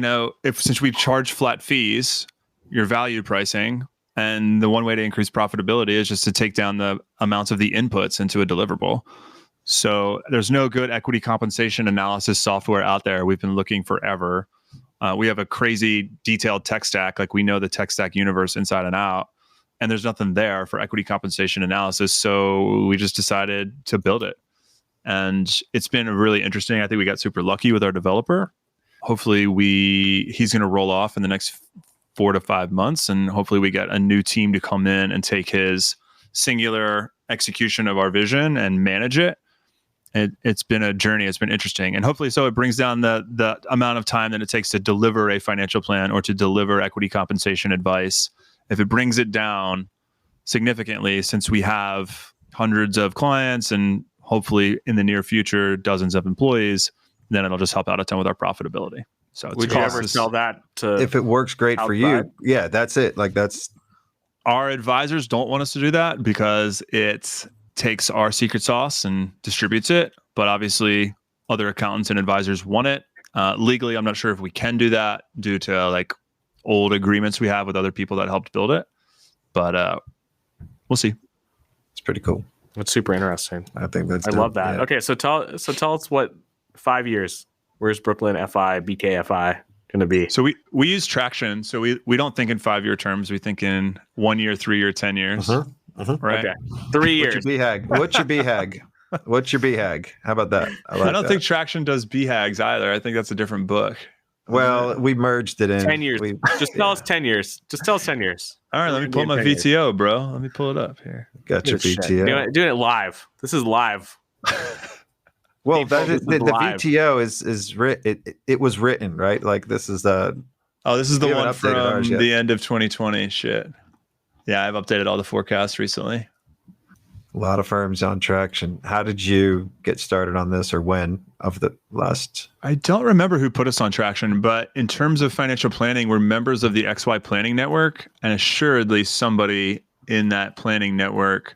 Speaker 1: since we charge flat fees, your value pricing, and the one way to increase profitability is just to take down the amounts of the inputs into a deliverable. So there's no good equity compensation analysis software out there. We've been looking forever. We have a crazy detailed tech stack. Like we know the tech stack universe inside and out, and there's nothing there for equity compensation analysis. So we just decided to build it. And it's been really interesting. I think we got super lucky with our developer. Hopefully he's going to roll off in the next 4 to 5 months. And hopefully we get a new team to come in and take his singular execution of our vision and manage it. It's been a journey. It's been interesting. And hopefully so it brings down the amount of time that it takes to deliver a financial plan or to deliver equity compensation advice. If it brings it down significantly since we have hundreds of clients and hopefully in the near future dozens of employees. Then it'll just help out a ton with our profitability. So
Speaker 2: would you ever sell that to
Speaker 3: if it works great
Speaker 2: outside?
Speaker 3: for you? Yeah, that's it. Like that's
Speaker 1: our advisors don't want us to do that because it takes our secret sauce and distributes it. But obviously, other accountants and advisors want it. Legally, I'm not sure if we can do that due to like old agreements we have with other people that helped build it. But we'll see.
Speaker 3: it's pretty cool.
Speaker 2: That's super interesting.
Speaker 3: I think that's.
Speaker 2: I
Speaker 3: dope.
Speaker 2: love that.
Speaker 3: Yeah.
Speaker 2: Okay, so tell us what 5 years. Where's Brooklyn FI, BKFI going to be?
Speaker 1: So we use traction. So we don't think in 5-year terms. We think in 1 year, 3 year, 10 years. Right.
Speaker 2: Okay. 3 years.
Speaker 3: What's your BHAG? What's your BHAG? What's your BHAG? How about that?
Speaker 1: I don't think Traction does BHAGs either. I think that's a different book.
Speaker 3: Well, we merged it in
Speaker 2: 10 years. Just tell us 10 years. Just tell us 10 years.
Speaker 1: All right, let me pull up my VTO, bro. Let me pull it up here.
Speaker 3: Got your
Speaker 2: Shit.
Speaker 3: VTO.
Speaker 2: Doing it live. This is live.
Speaker 3: Well,
Speaker 2: People,
Speaker 3: that is,
Speaker 2: this is
Speaker 3: the
Speaker 2: live.
Speaker 3: VTO is written. It was written, right? Like this is
Speaker 1: Oh, this is the
Speaker 3: We haven't
Speaker 1: one
Speaker 3: updated
Speaker 1: from
Speaker 3: ours yet.
Speaker 1: the end of 2020. Shit. Yeah, I've updated all the forecasts recently.
Speaker 3: a lot of firms on Traction. How did you get started on this, or when of the last?
Speaker 1: I don't remember who put us on Traction, but in terms of financial planning, we're members of the XY Planning Network, and assuredly somebody in that planning network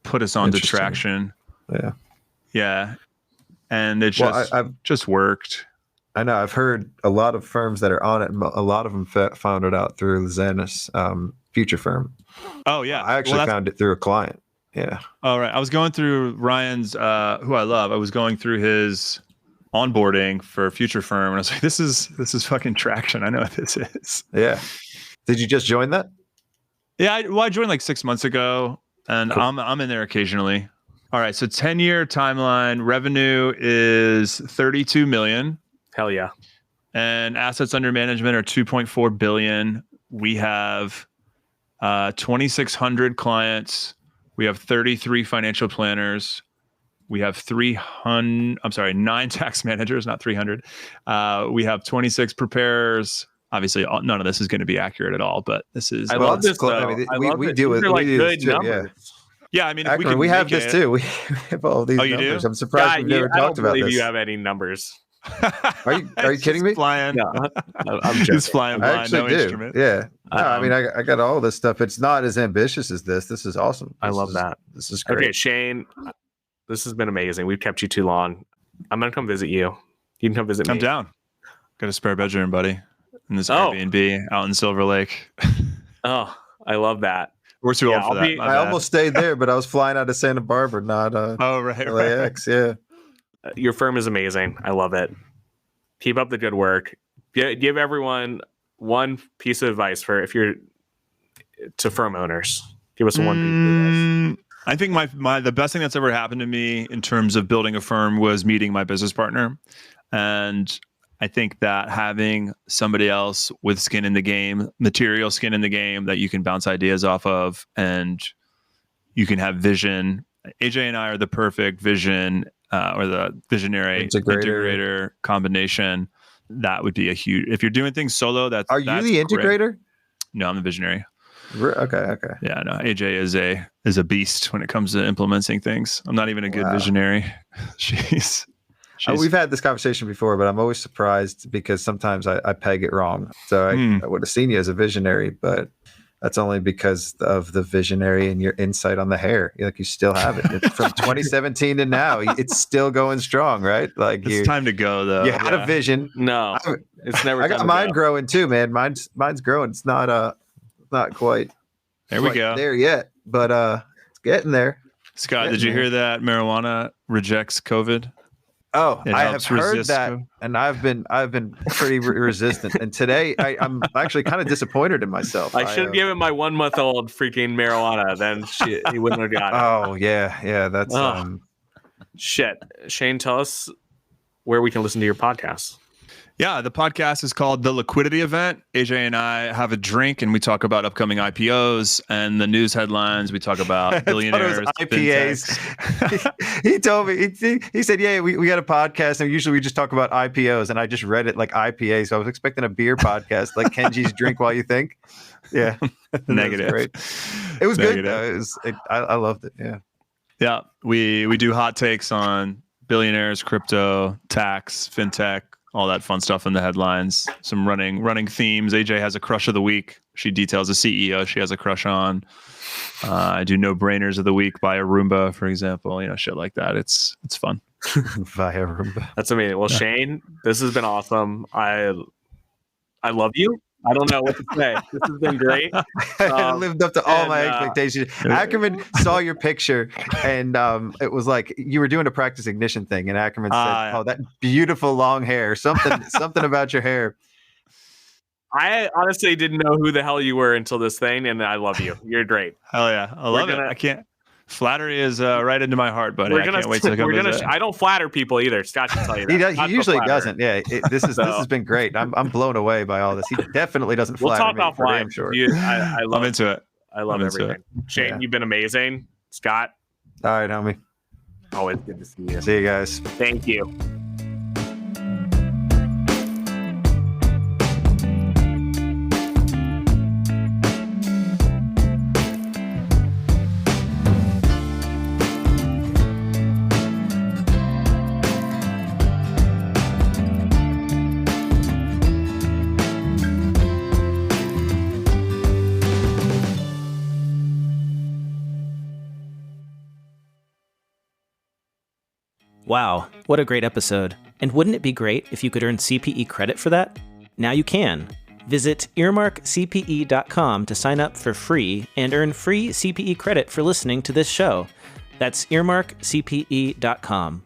Speaker 1: put us onto
Speaker 3: Interesting.
Speaker 1: Traction.
Speaker 3: Yeah,
Speaker 1: Yeah. And it just,
Speaker 3: I've
Speaker 1: just worked.
Speaker 3: I know I've heard a lot of firms that are on it. A lot of them found it out through Zanis Future Firm.
Speaker 1: Oh, yeah.
Speaker 3: I actually found it through a client. Yeah.
Speaker 1: All right. I was going through Ryan's, who I love. I was going through his onboarding for Future Firm, and I was like, this is fucking Traction. I know what this is.
Speaker 3: Yeah. Did you just join that?
Speaker 1: Yeah. I joined like 6 months ago, and
Speaker 3: Cool.
Speaker 1: I'm in there occasionally. All right. So 10-year timeline, revenue is 32 million.
Speaker 2: Hell yeah.
Speaker 1: And assets under management are 2.4 billion. We have 2,600 clients. We have 33 financial planners. We have 9 tax managers, not 300. We have 26 preparers. Obviously, none of this is going to be accurate at all, but this is.
Speaker 2: I love this.
Speaker 3: Cool.
Speaker 2: Though.
Speaker 3: I mean,
Speaker 2: I
Speaker 3: we-
Speaker 2: love
Speaker 3: we
Speaker 2: this.
Speaker 3: do
Speaker 2: These
Speaker 3: it-
Speaker 2: are like
Speaker 3: we do
Speaker 2: good
Speaker 3: this too, yeah.
Speaker 2: numbers.
Speaker 1: Yeah, I mean, if
Speaker 3: Akron,
Speaker 1: we can
Speaker 3: have
Speaker 1: make
Speaker 3: this
Speaker 1: it-
Speaker 3: too. We have all these
Speaker 1: Oh, you do?
Speaker 3: numbers. I'm surprised we've never
Speaker 2: I
Speaker 3: talked
Speaker 2: don't
Speaker 3: about
Speaker 2: believe
Speaker 3: this.
Speaker 2: you have any numbers.
Speaker 3: Are you kidding me?
Speaker 1: Flying.
Speaker 2: No, I'm joking.
Speaker 1: He's flying
Speaker 3: I
Speaker 1: blind,
Speaker 3: actually
Speaker 1: no
Speaker 3: do.
Speaker 1: instrument.
Speaker 3: Yeah. No, I mean,
Speaker 2: Um,
Speaker 3: I got all this stuff. It's not as ambitious as this. This is awesome.
Speaker 2: I
Speaker 3: This
Speaker 2: love
Speaker 3: is-
Speaker 2: that.
Speaker 3: This is great.
Speaker 2: Okay, Shane, this has been amazing. We've kept you too long. I'm gonna come visit you. You can come visit me.
Speaker 1: I'm down. Got a spare bedroom, buddy, in this
Speaker 2: Oh.
Speaker 1: Airbnb out in Silver Lake.
Speaker 2: Oh, I love that.
Speaker 1: We're too
Speaker 2: Yeah,
Speaker 1: old for
Speaker 2: I'll
Speaker 1: that.
Speaker 2: be-
Speaker 1: My
Speaker 3: I
Speaker 1: bad.
Speaker 3: almost stayed there, but I was flying out of Santa Barbara, not
Speaker 1: Oh, right.
Speaker 3: LAX. Yeah.
Speaker 2: Your firm is amazing. I love it. Keep up the good work. Give everyone one piece of advice for if you're to firm owners. Give us one piece of advice.
Speaker 1: I think the best thing that's ever happened to me in terms of building a firm was meeting my business partner. And I think that having somebody else with skin in the game, material skin in the game that you can bounce ideas off of, and you can have vision. AJ and I are the perfect vision or the visionary integrator combination. That would be a huge, if you're doing things solo, that's
Speaker 3: Are you the
Speaker 1: great.
Speaker 3: integrator?
Speaker 1: No, I'm the visionary.
Speaker 3: Okay.
Speaker 1: Yeah, no, AJ is a beast when it comes to implementing things. I'm not even a good
Speaker 3: Wow.
Speaker 1: visionary. She's
Speaker 3: We've had this conversation before, but I'm always surprised because sometimes I peg it wrong. So I would have seen you as a visionary, but that's only because of the visionary and your insight on the hair. Like you still have it. It's from 2017 to now. It's still going strong, right? Like
Speaker 1: it's time to go though.
Speaker 3: You had a vision.
Speaker 2: No, it's never.
Speaker 3: I got
Speaker 2: time to
Speaker 3: mine
Speaker 2: go.
Speaker 3: growing too, man. Mine's growing. It's not quite
Speaker 1: There we go.
Speaker 3: there yet, but it's getting there.
Speaker 1: Scott, did you hear that marijuana rejects COVID?
Speaker 3: Oh,
Speaker 1: It
Speaker 3: I have
Speaker 1: helps
Speaker 3: heard
Speaker 1: resist
Speaker 3: that,
Speaker 1: COVID.
Speaker 3: and I've been pretty resistant. And today I'm actually kind of disappointed in myself.
Speaker 2: I should have given my 1 month old freaking marijuana. Then he wouldn't have got it.
Speaker 3: Oh yeah, that's
Speaker 2: Oh. Shit, Shane, tell us where we can listen to your podcast.
Speaker 1: Yeah, the podcast is called The Liquidity Event. AJ and I have a drink and we talk about upcoming IPOs and the news headlines. We talk about billionaires,
Speaker 3: IPAs.
Speaker 1: fintechs.
Speaker 3: He told me, he said, yeah, we got a podcast and usually we just talk about IPOs. And I just read it like IPA. So I was expecting a beer podcast, like Kenji's Drink While You Think. Yeah.
Speaker 1: Negative.
Speaker 3: Great. It was good
Speaker 1: Negative.
Speaker 3: though. I loved it. Yeah.
Speaker 1: Yeah. We do hot takes on billionaires, crypto, tax, fintech, all that fun stuff in the headlines. Some running themes. AJ has a crush of the week. She details a CEO she has a crush on. I do no brainers of the week by Roomba, for example. Shit like that. It's fun.
Speaker 3: Via Roomba.
Speaker 2: That's amazing. Well, Shane, this has been awesome. I love you. I don't know what to say. This has been great.
Speaker 3: It lived up to all my expectations. Ackerman saw your picture, and it was like you were doing a practice ignition thing, and Ackerman said, "Oh, that beautiful long hair. Something about your hair."
Speaker 2: I honestly didn't know who the hell you were until this thing, and I love you. You're great.
Speaker 1: Hell yeah, I love it. I can't. Flattery is right into my heart, buddy. I can't wait to come visit.
Speaker 2: I don't flatter people either. Scott can tell you that.
Speaker 3: He usually doesn't. Yeah, this has been great. I'm blown away by all this. He definitely doesn't flatter me.
Speaker 2: We'll talk offline. I'm sure. I'm
Speaker 1: into it.
Speaker 2: I love everything. Shane, you've been amazing. Scott.
Speaker 3: All right, homie.
Speaker 2: Always good to see you.
Speaker 3: See you guys.
Speaker 2: Thank you.
Speaker 5: Wow, what a great episode. And wouldn't it be great if you could earn CPE credit for that? Now you can. Visit earmarkcpe.com to sign up for free and earn free CPE credit for listening to this show. That's earmarkcpe.com.